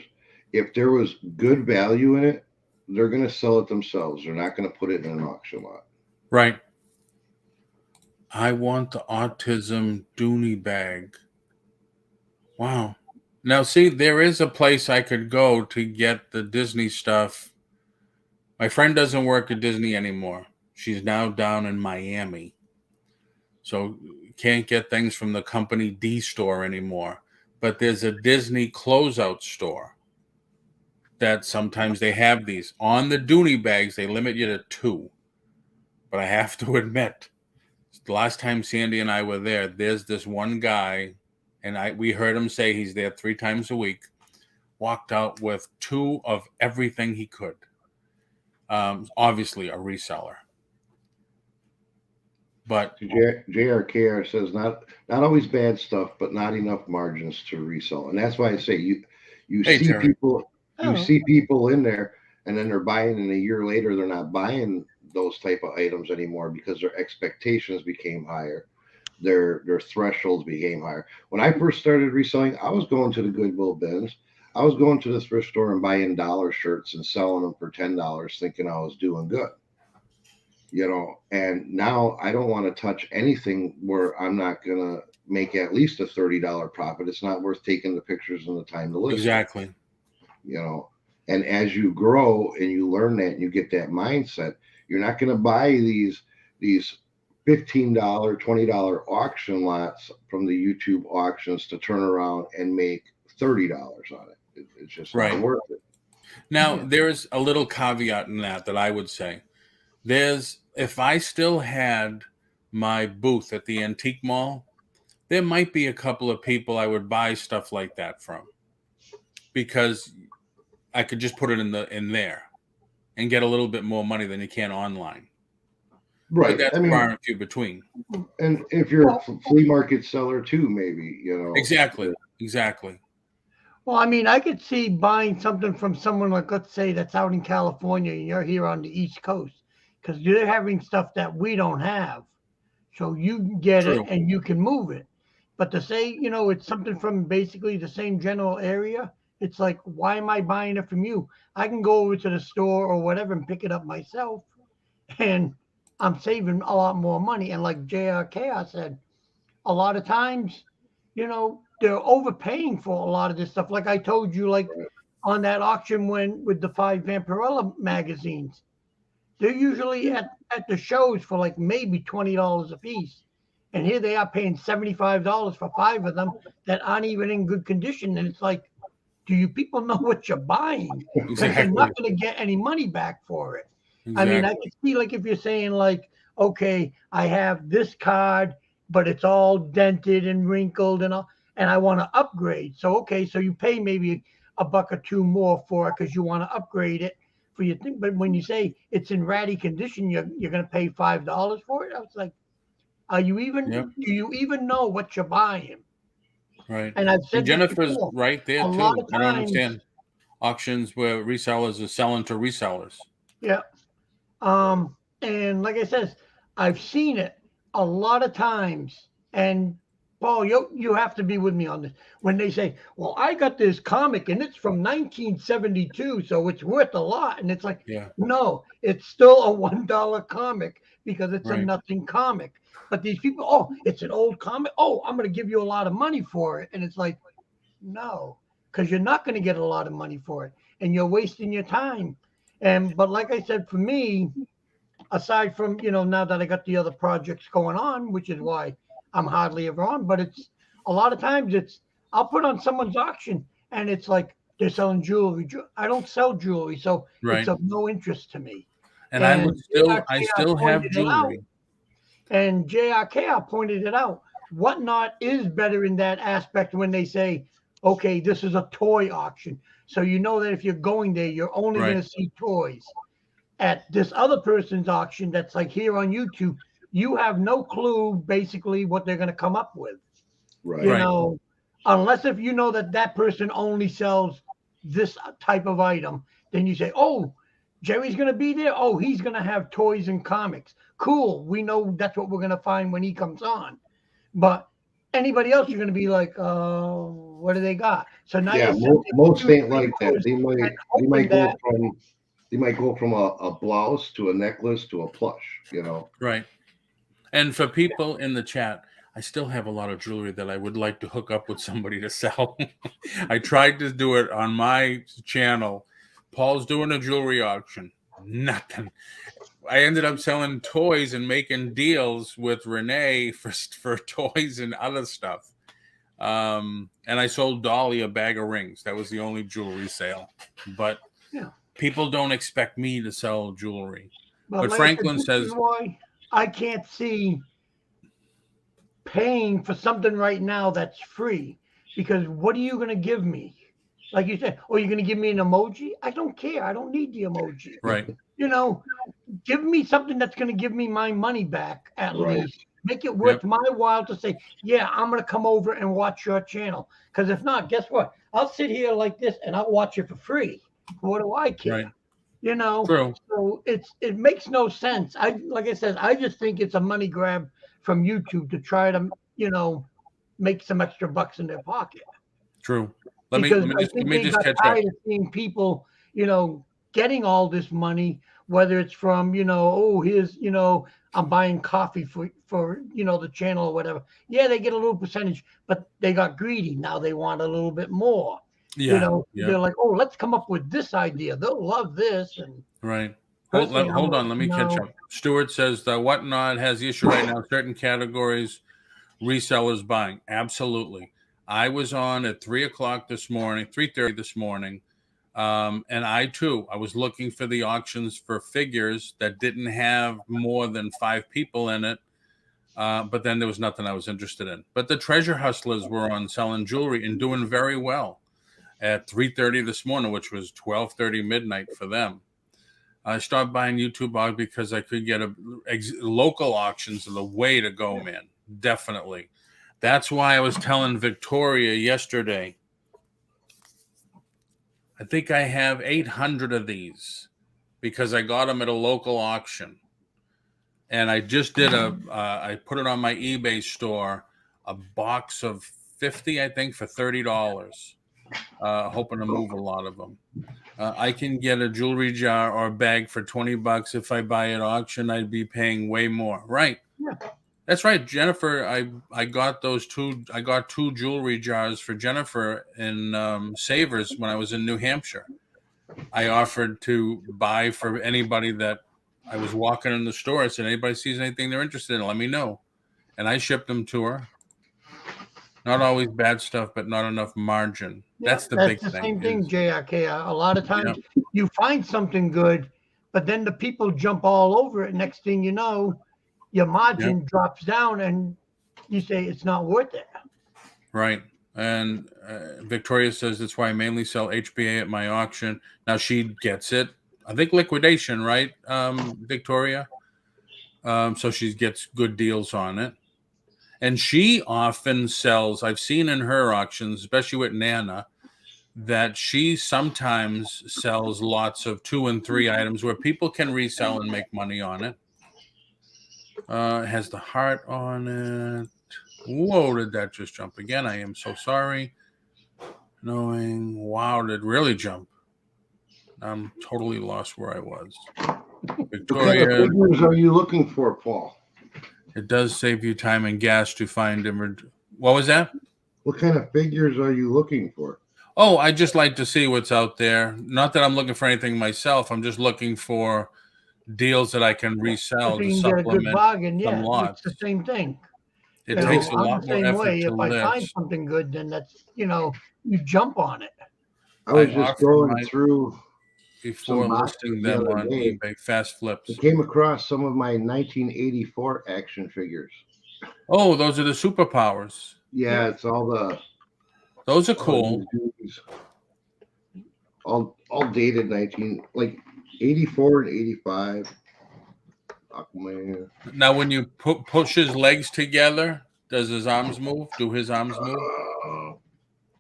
If there was good value in it, they're going to sell it themselves. They're not going to put it in an auction lot. Right. I want the autism Dooney bag. Wow. Now, see, there is a place I could go to get the Disney stuff. My friend doesn't work at Disney anymore. She's now down in Miami. So can't get things from the company D store anymore. But there's a Disney closeout store that sometimes they have these. On the Dooney bags, they limit you to 2. But I have to admit, the last time Sandy and I were there, there's this one guy, and we heard him say he's there 3 times a week, walked out with 2 of everything he could. Obviously a reseller. But JRKR says not always bad stuff, but not enough margins to resell. And that's why I say you Hey, see Terry. people in there, and then they're buying, and a year later they're not buying those type of items anymore because their expectations became higher. Their thresholds became higher. When I first started reselling, I was going to the Goodwill bins. I was going to the thrift store and buying dollar shirts and selling them for $10, thinking I was doing good. And now I don't want to touch anything where I'm not going to make at least a $30 profit. It's not worth taking the pictures and the time to list. Exactly. And as you grow and you learn that and you get that mindset, you're not going to buy these $15, $20 auction lots from the YouTube auctions to turn around and make $30 on it. It's just not worth it. Now, there's a little caveat in that I would say. If I still had my booth at the antique mall, there might be a couple of people I would buy stuff like that from, because I could just put it in there and get a little bit more money than you can online. Right. But that's far and few between. And if you're a flea market seller too, maybe, Exactly. Well, I mean, I could see buying something from someone like, let's say, that's out in California and you're here on the East Coast, because they're having stuff that we don't have. So you can get it and you can move it. But to say, it's something from basically the same general area, it's like, why am I buying it from you? I can go over to the store or whatever and pick it up myself, and I'm saving a lot more money. And like JRK said, a lot of times, they're overpaying for a lot of this stuff. Like I told you, like on that auction with the 5 Vampirella magazines, they're usually at the shows for like maybe $20 a piece. And here they are paying $75 for 5 of them that aren't even in good condition. And it's like, do you people know what you're buying? Because you're not going to get any money back for it. Exactly. I mean, I can see, like, if you're saying, like, okay, I have this card, but it's all dented and wrinkled and all, and I want to upgrade. So, okay, so you pay maybe $1 or $2 more for it because you want to upgrade it for your thing. But when you say it's in ratty condition, you're going to pay $5 for it. I was like, do you even know what you're buying? Right. And I've said Jennifer's before, right there too. I don't understand auctions where resellers are selling to resellers. Yeah. And like I said, I've seen it a lot of times. And Paul, you have to be with me on this. When they say, well, I got this comic and it's from 1972, so it's worth a lot. And it's like, no, it's still a $1 comic because it's a nothing comic. But these people, oh, it's an old comic. Oh, I'm going to give you a lot of money for it. And it's like, no, because you're not going to get a lot of money for it. And you're wasting your time. But like I said, for me, aside from, now that I got the other projects going on, which is why I'm hardly ever on, but it's a lot of times I'll put on someone's auction and it's like they're selling jewelry. I don't sell jewelry, so it's of no interest to me. And I still have jewelry. And JRK pointed it out. Whatnot is better in that aspect when they say, okay, this is a toy auction. So you know that if you're going there, you're only going to see toys. At this other person's auction that's like here on YouTube, you have no clue basically what they're going to come up with. Right. Unless if you know that person only sells this type of item, then you say, oh, Jerry's going to be there. Oh, he's going to have toys and comics. Cool. We know that's what we're going to find when he comes on. But anybody else, you're going to be like, what do they got? So now most ain't like that. They might go from a blouse to a necklace to a plush, Right. And for people in the chat, I still have a lot of jewelry that I would like to hook up with somebody to sell. I tried to do it on my channel. Paul's doing a jewelry auction. Nothing. I ended up selling toys and making deals with Renee for toys and other stuff. And I sold Dolly a bag of rings. That was the only jewelry sale. But Yeah. People don't expect me to sell jewelry. But like I said, Franklin this says, is why I can't see paying for something right now that's free, because what are you going to give me? Like you said, oh, you're going to give me an emoji? I don't care. I don't need the emoji. right, You know, give me something that's going to give me my money back at Right. least. Make it worth my while to say, yeah, I'm going to come over and watch your channel. Because if not, guess what? I'll sit here like this and I'll watch it for free. What do I care? right. You know, True. so it makes no sense. Like I said, I just think it's a money grab from YouTube to try to, make some extra bucks in their pocket. True. Because I Let think me they just got catch up. tired of seeing people, getting all this money, whether it's from, oh, here's, I'm buying coffee for the channel or whatever. Yeah, they get a little percentage, but they got greedy. Now they want a little bit more. Yeah. They're like, oh, let's come up with this idea. They'll love this. And Right. personally, I'm Hold like, on. Let me catch up. Stuart says the Whatnot has the issue right now. Certain categories, resellers buying. Absolutely. I was on at 3:00 this morning, 3:30 this morning. And I was looking for the auctions for figures that didn't have more than 5 people in it. But then there was nothing I was interested in. But the treasure hustlers were on selling jewelry and doing very well at 3:30 this morning, which was 12:30 midnight for them. I started buying YouTube art because I could get local auctions are the way to go, man. Definitely. That's why I was telling Victoria yesterday, I think I have 800 of these because I got them at a local auction. And I just did I put it on my eBay store, a box of 50, I think, for $30, hoping to move a lot of them. I can get a jewelry jar or a bag for $20. If I buy at auction, I'd be paying way more. Right. Yeah. That's right, Jennifer. I got those two. I got 2 jewelry jars for Jennifer in Savers when I was in New Hampshire. I offered to buy for anybody that I was walking in the store. I said, anybody sees anything they're interested in, let me know. And I shipped them to her. Not always bad stuff, but not enough margin. That's the big thing. Same thing, JRK. A lot of times you find something good, but then the people jump all over it. Next thing you know, your margin drops down and you say it's not worth it. Right. And Victoria says that's why I mainly sell HBA at my auction. Now she gets it. I think liquidation, right, Victoria? So she gets good deals on it. And she often sells, I've seen in her auctions, especially with Nana, that she sometimes sells lots of 2 and 3 items where people can resell and make money on it. It has the heart on it. Whoa, did that just jump again? I am so sorry. Wow, did it really jump? I'm totally lost where I was. Victoria, what kind of figures are you looking for, Paul? it does save you time and gas to find them. What was that? What kind of figures are you looking for? Oh, I just like to see what's out there. Not that I'm looking for anything myself. I'm just looking for deals that I can resell to You get a good supplement bargain, some lots. it's the same thing. It takes a lot more effort to If I find list. something good, then that's, you jump on it. I was just going through before listing them on eBay, fast flips. I came across some of my 1984 action figures. Oh, those are the superpowers. Yeah, it's all the. Those are cool. All dated 84 and 85. Aquaman. Now, when you push his legs together, does his arms move? Do his arms move?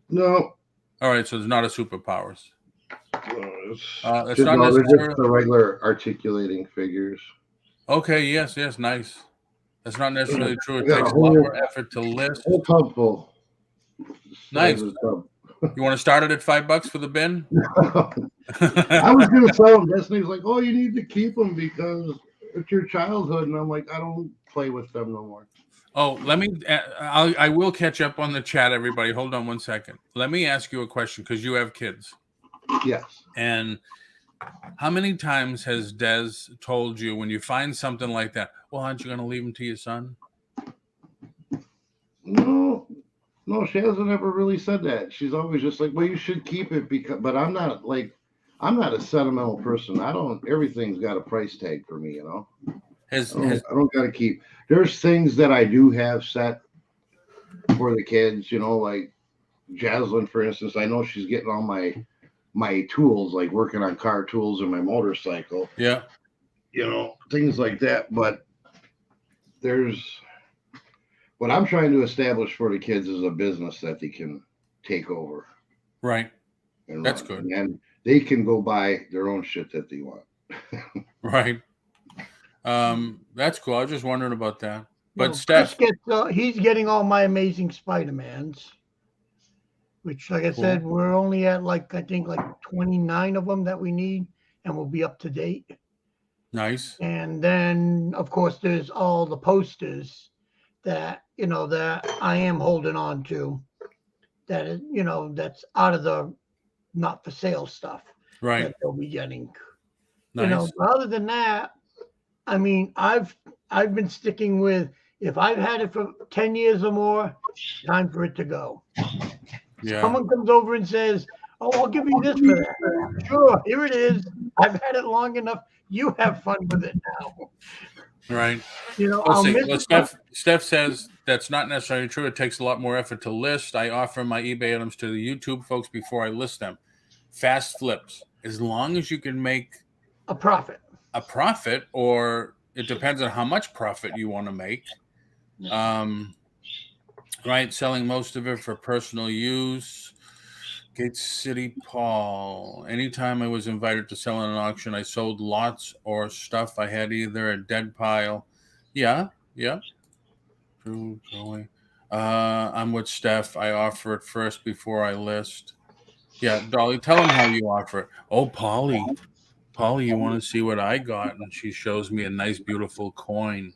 No. All right, so it's not a superpowers. It's not just the regular articulating figures. Okay, yes, nice. That's not necessarily true. It takes a lot more effort to list. Whole tub full. Nice. You want to start it at $5 for the bin? I was going to sell them. Destiny's like, oh, you need to keep them because it's your childhood. And I'm like, I don't play with them no more. Oh, I will catch up on the chat, everybody. Hold on one second. Let me ask you a question because you have kids. Yes. And how many times has Des told you when you find something like that, well, aren't you going to leave them to your son? No, she hasn't ever really said that. She's always just like, well, you should keep it but I'm not like, I'm not a sentimental person. Everything's got a price tag for me, you know. I don't got to keep. There's things that I do have set for the kids, you know, like Jaslyn, for instance. I know she's getting all my tools, like working on car tools and my motorcycle. Yeah. You know, things like that. But what I'm trying to establish for the kids is a business that they can take over. Right. And that's run. good. And they can go buy their own shit that they want. Right. That's cool. I was just wondering about that. But Well, Steph, he's getting all my Amazing Spider-Mans, which, like I said, we're only at I think 29 of them that we need, and we'll be up to date. Nice. And then, of course, there's all the posters that that I am holding on to. That is, that's out of the not for sale stuff. Right. That they'll be getting. Nice. Other than that, I mean, I've been sticking with, if I've had it for 10 years or more, time for it to go. Yeah. Someone comes over and says, "Oh, I'll give you this for that." Sure, here it is. I've had it long enough. You have fun with it now. Right. I'll miss it. Steph says that's not necessarily true. It takes a lot more effort to list. I offer my eBay items to the YouTube folks before I list them. Fast flips. As long as you can make a profit, or it depends on how much profit you want to make. Right. Selling most of it for personal use. Gate City Paul. Anytime I was invited to sell in an auction, I sold lots or stuff. I had either a dead pile. Yeah. I'm with Steph. I offer it first before I list. Yeah, Dolly, tell them how you offer it. Oh, Polly, you want to see what I got? And she shows me a nice, beautiful coin.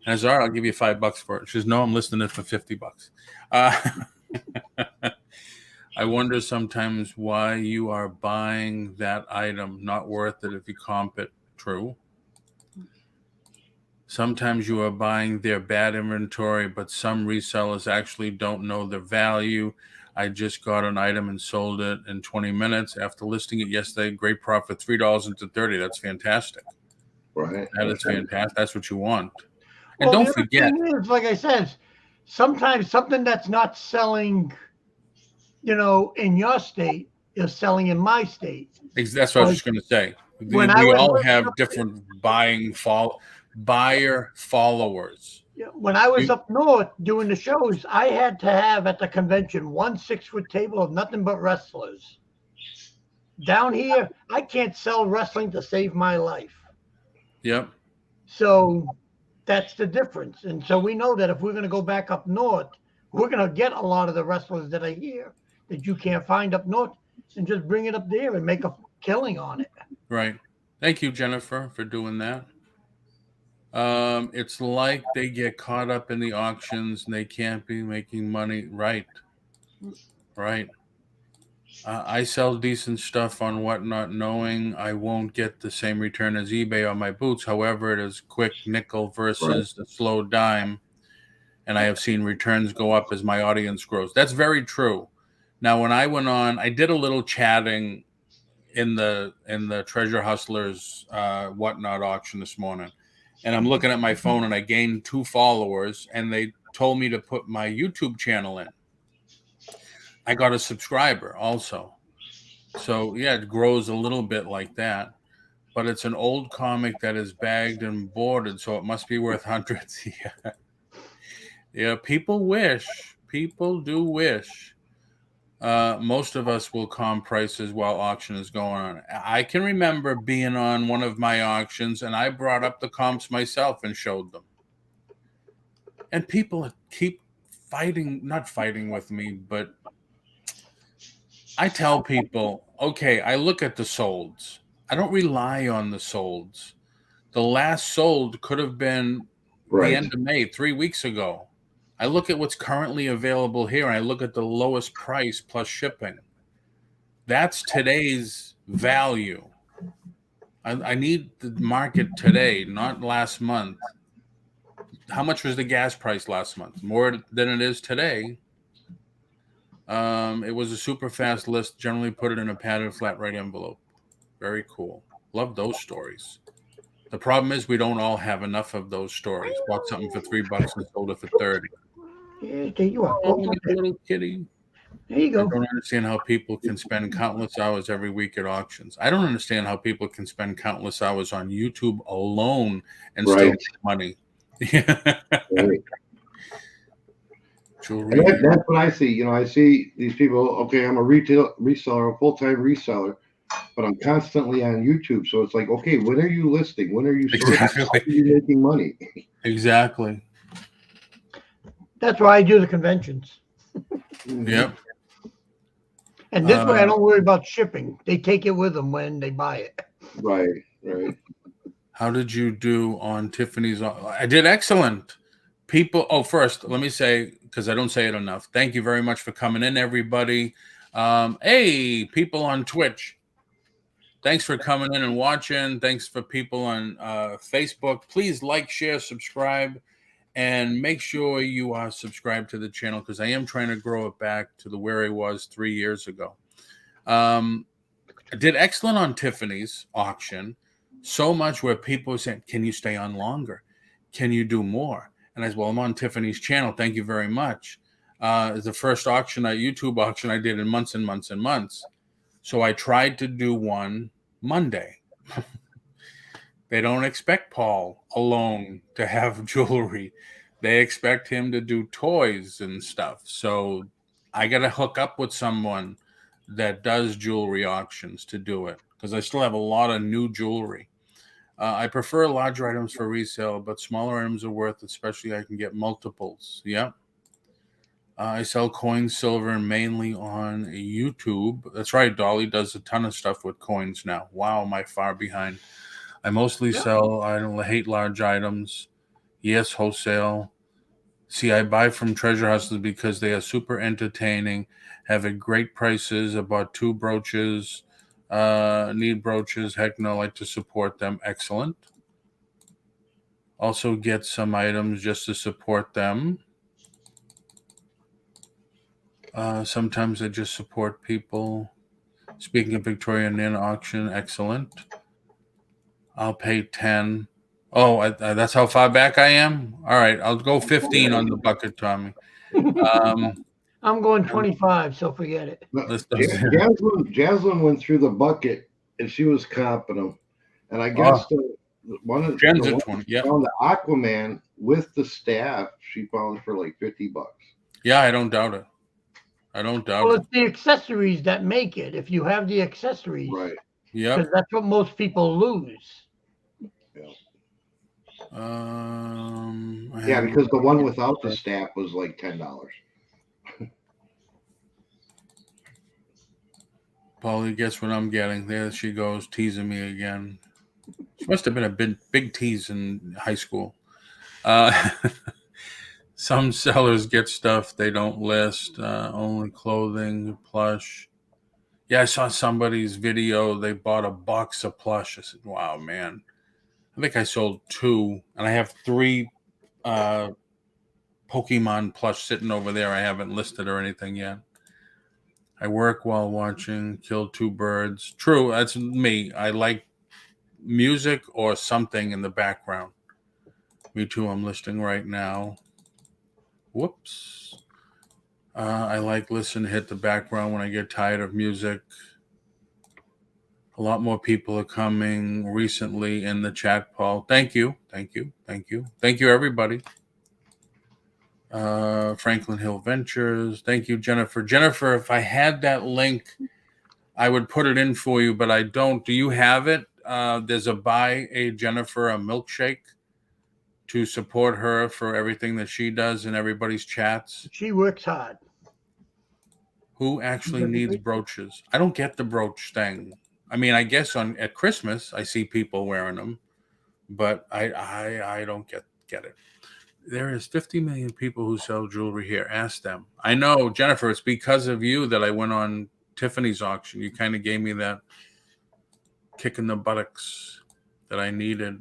And I said, all right, I'll give you $5 for it. She says, no, I'm listing it for $50. I wonder sometimes why you are buying that item. Not worth it if you comp it. True. Sometimes you are buying their bad inventory, but some resellers actually don't know the value. I just got an item and sold it in 20 minutes after listing it yesterday. Great profit, $3 into 30. That's fantastic. Right. That is fantastic. That's what you want. And well, don't forget. The thing is, like I said, sometimes something that's not selling, in your state is selling in my state. That's what I was just going to say. We all have different buyer followers. When I was up north doing the shows, I had to have at the convention 1 6-foot table of nothing but wrestlers. Down here, I can't sell wrestling to save my life. Yep. So that's the difference. And so we know that if we're going to go back up north, we're going to get a lot of the wrestlers that are here that you can't find up north and just bring it up there and make a killing on it. Right. Thank you, Jennifer, for doing that. It's like they get caught up in the auctions and they can't be making money. Right. I sell decent stuff on Whatnot, knowing I won't get the same return as eBay on my boots. However, it is quick nickel versus the slow dime, and I have seen returns go up as my audience grows. That's very true. Now, when I went on, I did a little chatting in the Treasure Hustlers Whatnot auction this morning. And I'm looking at my phone and I gained 2 followers and they told me to put my YouTube channel in. I got a subscriber also. So yeah, it grows a little bit like that, but it's an old comic that is bagged and boarded. So it must be worth hundreds. Yeah. People do wish. Most of us will comp prices while auction is going on. I can remember being on one of my auctions and I brought up the comps myself and showed them. And people keep not fighting with me, but I tell people, okay, I look at the solds. I don't rely on the solds. The last sold could have been the end of May, 3 weeks ago. I look at what's currently available here, and I look at the lowest price plus shipping. That's today's value. I need the market today, not last month. How much was the gas price last month? More than it is today. It was a super fast list. Generally put it in a padded flat right envelope. Very cool. Love those stories. The problem is we don't all have enough of those stories. Bought something for $3 and sold it for 30. Yeah, there you are. Oh, little kitty. There you I go. don't understand how people can spend countless hours every week at auctions. I don't understand how people can spend countless hours on YouTube alone and still Right. make money. Right. Jewelry. And that's what I see. You know, I see these people. Okay, I'm a retail reseller, a full-time reseller, but I'm constantly on YouTube. So it's like, okay, when are you listing? When are you sourcing? Exactly. How are you making money? Exactly. That's why I do the conventions. Yep. And this way I don't worry about shipping. They take it with them when they buy it. Right, right. How did you do on Tiffany's? I did excellent. People, first, let me say, because I don't say it enough, thank you very much for coming in, everybody. Hey, people on Twitch, thanks for coming in and watching. Thanks for people on Facebook. Please like, share, subscribe, and make sure you are subscribed to the channel because I am trying to grow it back to where I was 3 years ago. I did excellent on Tiffany's auction, so much where people said, can you stay on longer? Can you do more? And I said, well, I'm on Tiffany's channel. Thank you very much. It's the first auction, YouTube auction I did in months and months and months. So I tried to do one Monday. They don't expect Paul alone to have jewelry. They expect him to do toys and stuff. So I got to hook up with someone that does jewelry auctions to do it because I still have a lot of new jewelry. I prefer larger items for resale, but smaller items are worth it, especially I can get multiples. Yep. I sell coins, silver, and mainly on YouTube. That's right. Dolly does a ton of stuff with coins now. Wow, am I far behind? I mostly sell, I don't hate large items. Yes, wholesale. See, I buy from treasure houses because they are super entertaining, have a great prices. I bought 2 brooches. Need brooches. Heck no, like to support them. Excellent. Also get some items just to support them. Sometimes I just support people. Speaking of Victoria Nin auction, excellent. I'll pay 10. Oh, that's how far back I am? All right, I'll go 15 on the bucket, Tommy. I'm going 25, so forget it. Jaslyn went through the bucket and she was comping them. And I guess one of Jen's the at 20. Yeah. found the Aquaman with the staff, she found for like $50. Yeah, I don't doubt it. I don't doubt Well, it. it's the accessories that make it. If you have the accessories, Right. Yeah. because that's what most people lose. Yeah, because the one without the staff was like $10. Polly, guess what I'm getting? There she goes, teasing me again. She must have been a big tease in high school. Some sellers get stuff they don't list, only clothing, plush. Yeah, I saw somebody's video. They bought a box of plush. I said, wow, man. I think I sold 2, and I have 3 Pokemon plush sitting over there. I haven't listed or anything yet. I work while watching, kill 2 birds. True, that's me. I like music or something in the background. Me too, I'm listing right now. Whoops. I like listen, hit the background when I get tired of music. A lot more people are coming recently in the chat, Paul. Thank you. Thank you. Thank you. Thank you, everybody. Franklin Hill Ventures. Thank you, Jennifer. Jennifer, if I had that link, I would put it in for you, but I don't. Do you have it? There's a buy a Jennifer a milkshake to support her for everything that she does in everybody's chats. She works hard. Who actually needs brooches? I don't get the brooch thing. I mean, I guess at Christmas I see people wearing them, but I don't get it. There is 50 million people who sell jewelry here. Ask them. I know, Jennifer, it's because of you that I went on Tiffany's auction. You kind of gave me that kick in the buttocks that I needed.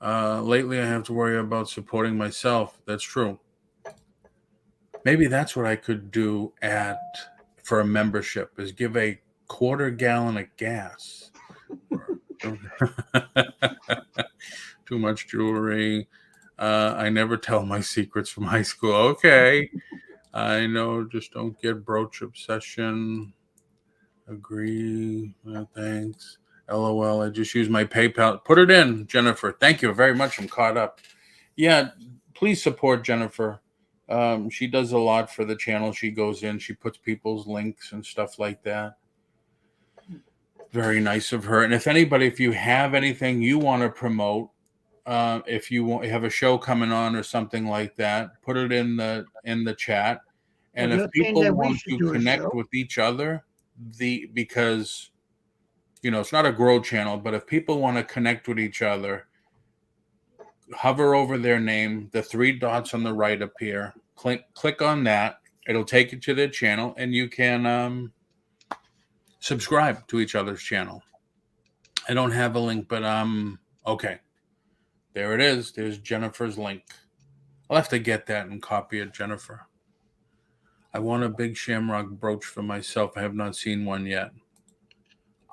Lately, I have to worry about supporting myself. That's true. Maybe that's what I could do for a membership is give a quarter gallon of gas Too much jewelry. I never tell my secrets from high school. Okay. I know, just don't get brooch obsession. Agree. Thanks. LOL. I just use my PayPal. Put it in, Jennifer. Thank you very much. I'm caught up. Yeah, please support Jennifer. She does a lot for the channel. She goes in, she puts people's links and stuff like that. Very nice of her. And if you have anything you want to promote, if you have a show coming on or something like that, put it in the chat. And Well, if you're saying people that we want should to do a connect show? with each other, because it's not a grow channel, but if people want to connect with each other, hover over their name, the 3 dots on the right appear, click on that, it'll take you to their channel, and you can subscribe to each other's channel. I don't have a link, but okay, there it is. There's Jennifer's link. I'll have to get that and copy it, Jennifer. I want a big shamrock brooch for myself. I have not seen one yet.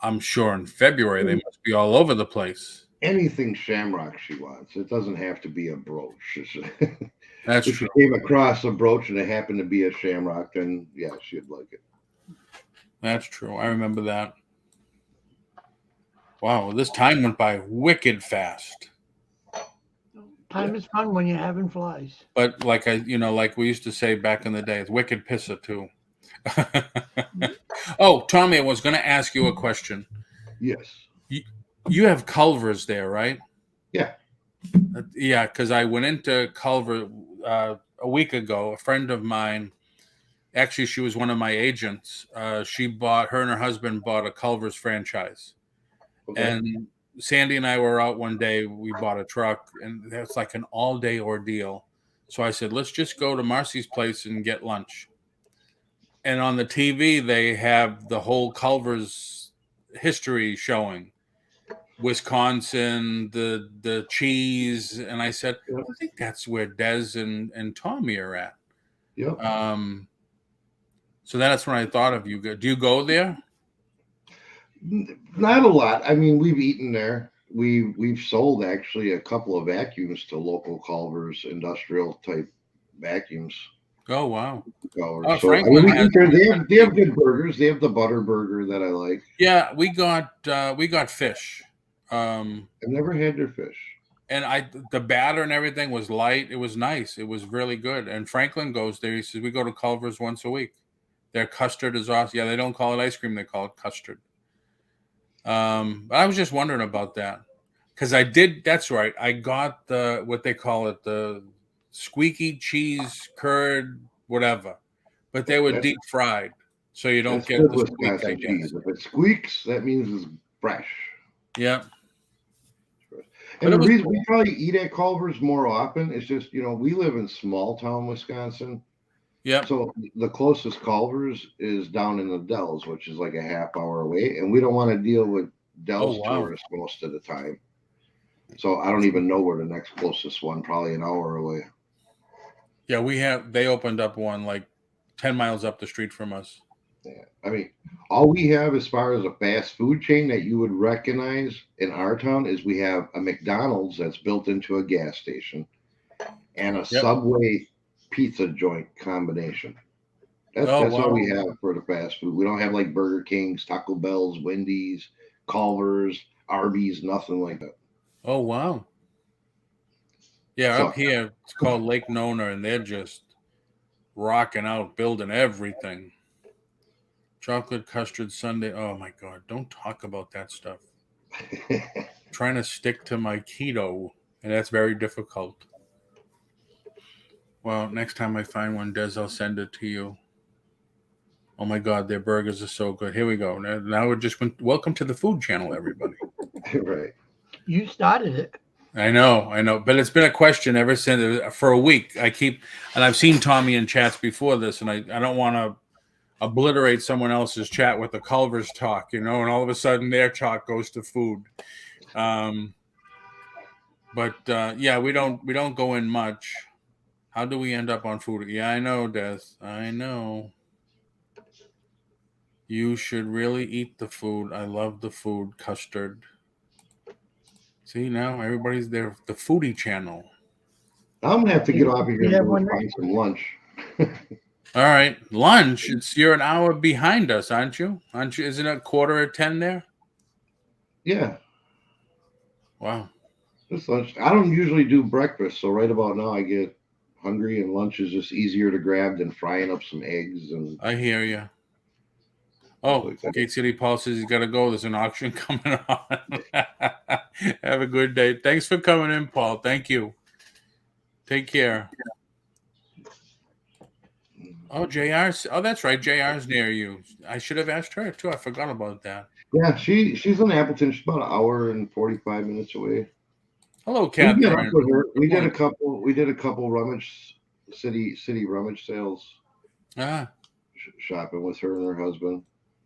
I'm sure in February they must be all over the place. Anything shamrock she wants. It doesn't have to be a brooch. That's if true. she came across a brooch and it happened to be a shamrock, then yeah, she'd like it. That's true. I remember that. Wow, this time went by wicked fast. Time is fun when you're having flies. But like we used to say back in the day, it's wicked pisser too. Oh, Tommy, I was going to ask you a question. Yes. You have Culver's there, right? Yeah. Yeah, because I went into Culver a week ago. A friend of mine, actually, she was one of my agents. Her and her husband bought a Culver's franchise. Okay. And Sandy and I were out one day. We bought a truck, and that's like an all-day ordeal. So I said, let's just go to Marcy's place and get lunch. And on the TV, they have the whole Culver's history showing. Wisconsin, the cheese, and I said, Yep. I think that's where Des and Tommy are at. Yep. So that's when I thought of you. Do you go there? Not a lot. I mean, we've eaten there. We've sold actually a couple of vacuums to local Culver's, industrial type vacuums. Oh wow! Culver's. Oh, So Franklin we has eat there. They have good burgers. They have the butter burger that I like. Yeah, we got fish. I've never had their fish. And the batter and everything was light. It was nice. It was really good. And Franklin goes there. He says we go to Culver's once a week. Their custard is awesome. Yeah, they don't call it ice cream. They call it custard. But I was just wondering about that because I did. That's right. I got what they call it, the squeaky cheese curd, whatever. But they were deep fried, so you don't get the squeak, I guess. Cheese. If it squeaks, that means it's fresh. Yeah. And the reason we probably eat at Culver's more often is just, we live in small town Wisconsin. Yeah. So the closest Culver's is down in the Dells, which is like a half hour away. And we don't want to deal with Dells tourists most of the time. So I don't even know where the next closest one, probably an hour away. Yeah, they opened up one like 10 miles up the street from us. Yeah. I mean, all we have as far as a fast food chain that you would recognize in our town is we have a McDonald's that's built into a gas station and a Subway pizza joint combination. That's all we have for the fast food. We don't have like Burger King's, Taco Bell's, Wendy's, Culver's, Arby's, nothing like that. Oh, wow. Yeah, up here, it's called Lake Nona, and they're just rocking out, building everything. Chocolate custard sundae. Oh, my God. Don't talk about that stuff. Trying to stick to my keto, and that's very difficult. Well, next time I find one, Des, I'll send it to you. Oh, my God. Their burgers are so good. Here we go. Now we're just welcome to the food channel, everybody. Right. You started it. I know, but it's been a question ever since for a week. And I've seen Tommy in chats before this, and I don't want to obliterate someone else's chat with the Culver's talk, and all of a sudden their talk goes to food. But we don't go in much. How do we end up on food? Yeah, I know, Des. I know. You should really eat the food. I love the food, custard. See, now everybody's there. The foodie channel. I'm gonna have to get off of here We and have go one find some lunch. All right, lunch. You're an hour behind us, aren't you? Aren't you? Isn't it 9:45 there? Yeah, Wow. just lunch. I don't usually do breakfast, so right about now I get hungry, and lunch is just easier to grab than frying up some eggs and I hear you. stuff Oh, like that. Gate City Paul says he's got to go. There's an auction coming on. Have a good day. Thanks for coming in, Paul. Thank you. Take care. Oh, JR's. Oh, that's right. JR's near you. I should have asked her too. I forgot about that. Yeah, she's in Appleton. She's about an hour and 45 minutes away. Hello, We met up Catherine. with her. We Good did a couple rummage city rummage sales Ah, shopping with her and her husband.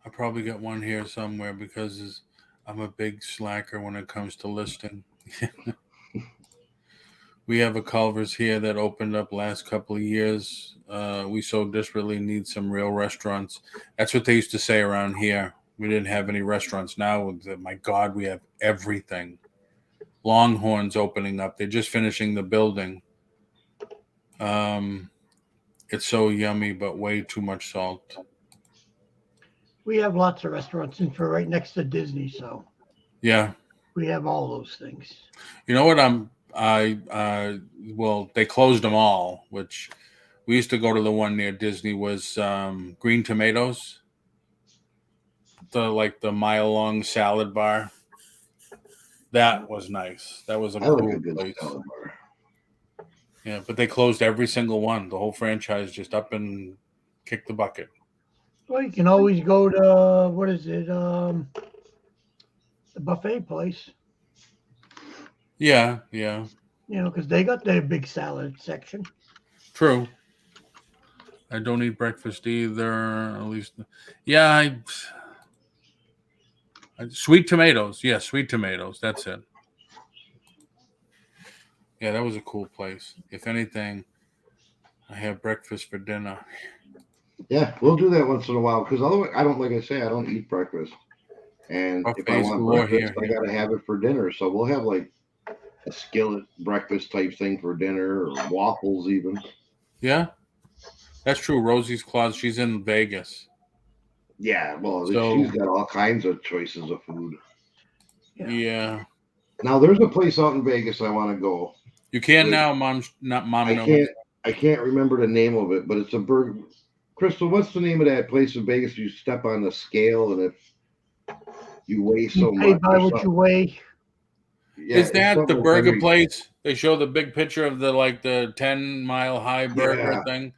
I probably got one here somewhere because I'm a big slacker when it comes to listing. We have a Culver's here that opened up last couple of years. We so desperately need some real restaurants. That's what they used to say around here. We didn't have any restaurants. Now, my God, we have everything. Longhorn's opening up. They're just finishing the building. It's so yummy, but way too much salt. We have lots of restaurants since we're right next to Disney, so Yeah. we have all those things. You know what? Well, they closed them all, which we used to go to the one near Disney was Green Tomatoes. The mile-long salad bar. That was nice. That was a I like cool a good place. salad bar. Yeah, but they closed every single one. The whole franchise just up and kicked the bucket. Well, you can always go to what is it? The buffet place. Yeah. You know, because they got their big salad section. True. I don't eat breakfast either. At least, yeah. Sweet tomatoes. Yeah, sweet tomatoes. That's it. Yeah, that was a cool place. If anything, I have breakfast for dinner. Yeah, we'll do that once in a while because otherwise, I don't, like I say, I don't eat breakfast. And if I Buffets want galore breakfast, here. I got to have it for dinner. So we'll have like a skillet breakfast type thing for dinner or waffles even. Yeah, that's true. Rosie's Closet. She's in Vegas. Yeah, well, So- she's got all kinds of choices of food. Yeah. Now, there's a place out in Vegas I want to go. You can Wait. now, Mom. Not Mom. I can't remember the name of it, but it's a burger. Crystal, what's the name of that place in Vegas? You step on the scale, and if you weigh so You pay much, by or what something. you weigh. Yeah, Is it's that the something burger very- place? They show the big picture of the 10-mile high burger Yeah. thing.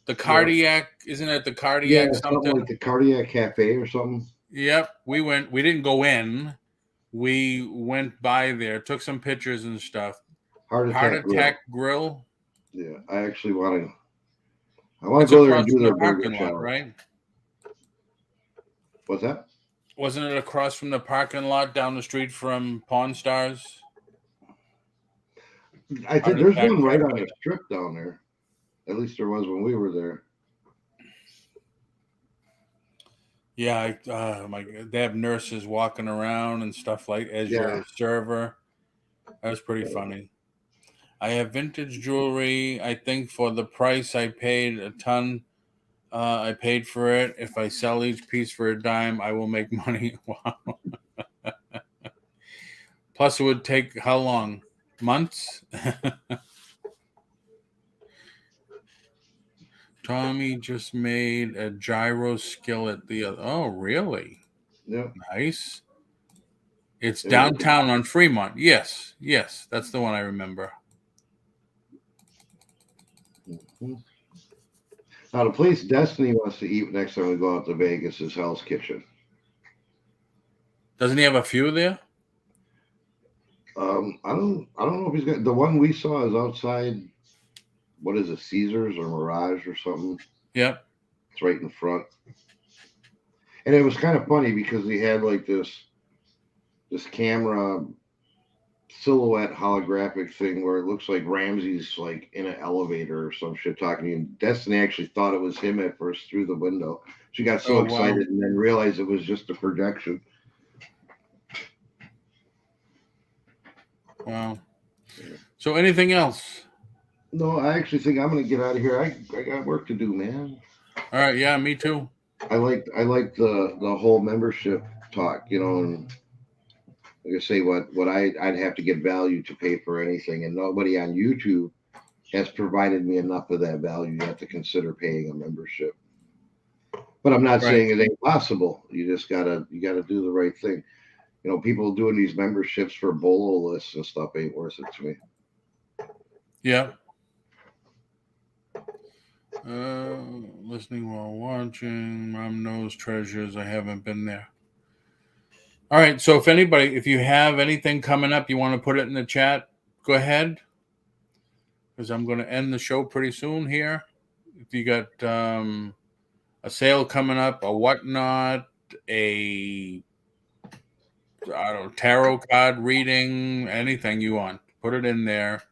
The cardiac, isn't it the Yeah, cardiac something something? like the Cardiac Cafe or something. Yep. We went. We didn't go in. We went by there, took some pictures and stuff. Heart Heart Grill. Attack Grill. Yeah, I actually want to. I want It's to go there across and do from their the burger parking lot, challenge. right? What's that? Wasn't it across from the parking lot down the street from Pawn Stars? I think Heart there's Attack one right Cafe. on the strip down there. At least there was when we were there. Yeah, they have nurses walking around and stuff like as your server. That was pretty funny. I have vintage jewelry. I think for the price I paid a ton. I paid for it. If I sell each piece for a dime, I will make money. Wow. Plus, it would take how long? Months? Tommy just made a gyro skillet the other. Oh, really? Yeah. Nice. It's Yeah. downtown on Fremont. Yes, that's the one I remember. Now the place Destiny wants to eat next time we go out to Vegas is Hell's Kitchen. Doesn't he have a few there? I don't know if he's got the one we saw is outside. What is it, Caesars or Mirage or something? Yep. It's right in front. And it was kind of funny because he had like this camera silhouette holographic thing where it looks like Ramsey's like in an elevator or some shit talking to you. And Destiny actually thought it was him at first through the window. She got so excited and then realized it was just a projection. Wow. So anything else? No, I actually think I'm gonna get out of here. I got work to do, man. All right. Yeah, me too. I like the whole membership talk, and like I say, what I'd have to get value to pay for anything, and nobody on YouTube has provided me enough of that value yet to consider paying a membership. But I'm not Right. saying it ain't possible. You gotta do the right thing. People doing these memberships for bolo lists and stuff ain't worth it to me. Yeah. Listening while watching. Mom knows treasures. I haven't been there. All right. So if you have anything coming up, you want to put it in the chat, go ahead. Because I'm going to end the show pretty soon here. If you got a sale coming up, a whatnot, tarot card reading, anything you want, put it in there.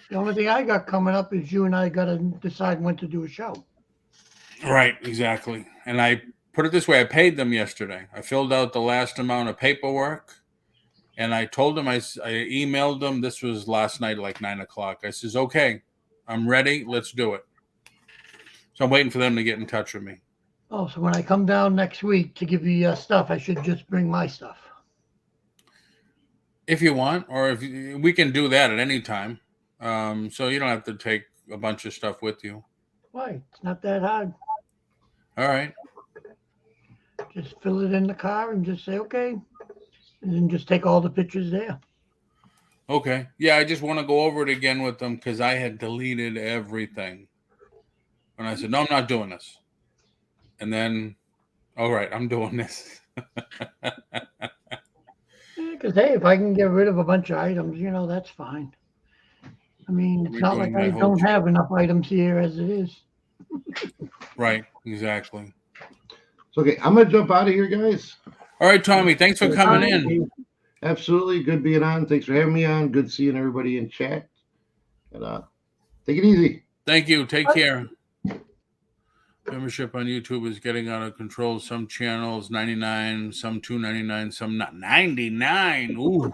The only thing I got coming up is you and I got to decide when to do a show. Right, exactly. And I put it this way, I paid them yesterday. I filled out the last amount of paperwork, and I told them, I emailed them. This was last night, like 9 o'clock. I says, okay, I'm ready. Let's do it. So I'm waiting for them to get in touch with me. Oh, so when I come down next week to give you stuff, I should just bring my stuff. If you want, or we can do that at any time. So you don't have to take a bunch of stuff with you. Why? It's not that hard. All right. Just fill it in the car and just say, okay. And then just take all the pictures there. Okay. Yeah, I just want to go over it again with them because I had deleted everything. And I said, no, I'm not doing this. And then, all right, I'm doing this. Because, hey, if I can get rid of a bunch of items, that's fine. I mean, it's not like I don't have enough items here as it is. Right, exactly. So, okay, I'm going to jump out of here, guys. All right, Tommy, thanks for coming in. Absolutely. Good being on. Thanks for having me on. Good seeing everybody in chat. And take it easy. Thank you. Take care. Membership on YouTube is getting out of control. Some channels, 99, some $2.99, some not. 99. Ooh.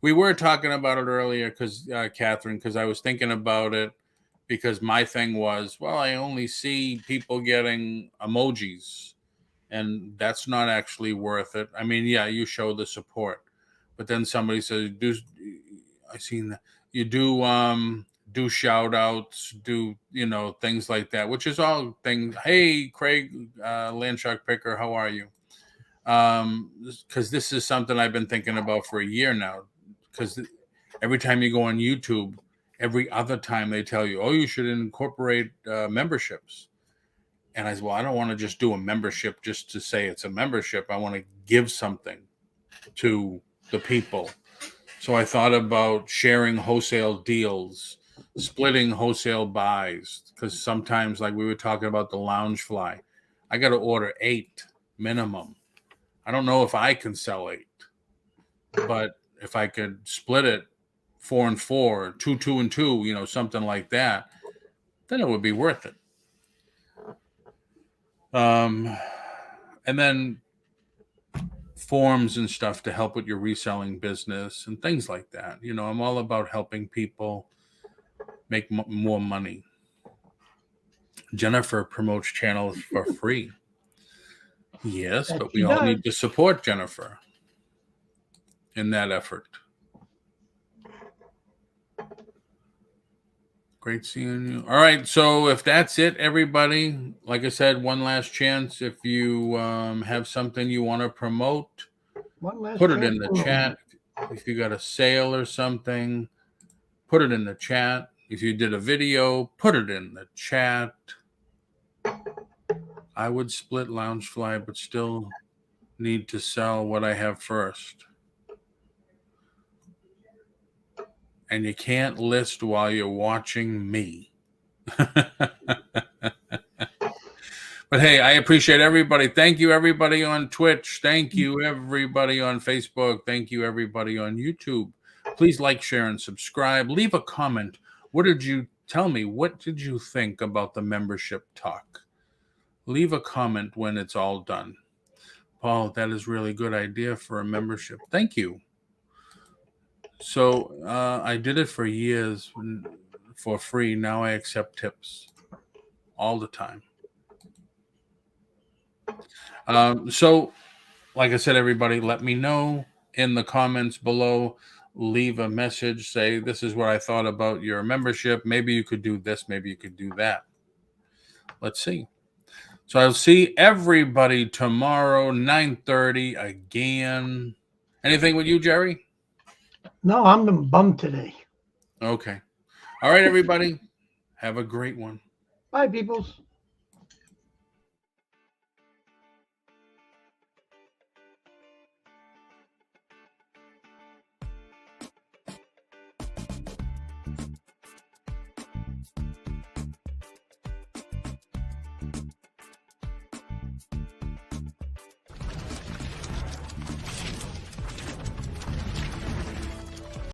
We were talking about it earlier, Catherine, because I was thinking about it because my thing was, well, I only see people getting emojis, and that's not actually worth it. I mean, yeah, you show the support, but then somebody says, you do shout outs, do things like that, which is all things. Hey, Craig, Landshark Picker, how are you? Because this is something I've been thinking about for a year now. Because every time you go on YouTube, every other time they tell you, oh, you should incorporate memberships. And I said, well, I don't want to just do a membership just to say it's a membership. I want to give something to the people. So I thought about sharing wholesale deals, splitting wholesale buys, because sometimes, like we were talking about the Loungefly, I got to order 8 minimum. I don't know if I can sell 8, but if I could split it 4 and 4, 2, 2 and 2, something like that, then it would be worth it. And then forms and stuff to help with your reselling business and things like that. I'm all about helping people make more money. Jennifer promotes channels for free. Yes, but we all need to support Jennifer in that effort. Great seeing you. All right, so if that's it, everybody, like I said, one last chance. If you have something you want to promote, put it in the chat. If you got a sale or something, put it in the chat. If you did a video, put it in the chat. I would split Loungefly, but still need to sell what I have first. And you can't list while you're watching me. But hey, I appreciate everybody. Thank you, everybody on Twitch. Thank you, everybody on Facebook. Thank you, everybody on YouTube. Please like, share, and subscribe. Leave a comment. What did you think about the membership talk? Leave a comment when it's all done. Paul, that is really good idea for a membership. Thank you. So I did it for years for free. Now I accept tips all the time. So, like I said, everybody, let me know in the comments below. Leave a message. Say, this is what I thought about your membership. Maybe you could do this. Maybe you could do that. Let's see. So I'll see everybody tomorrow, 9:30 again. Anything with you, Jerry? No, I'm bummed today. Okay. All right, everybody. Have a great one. Bye, peoples.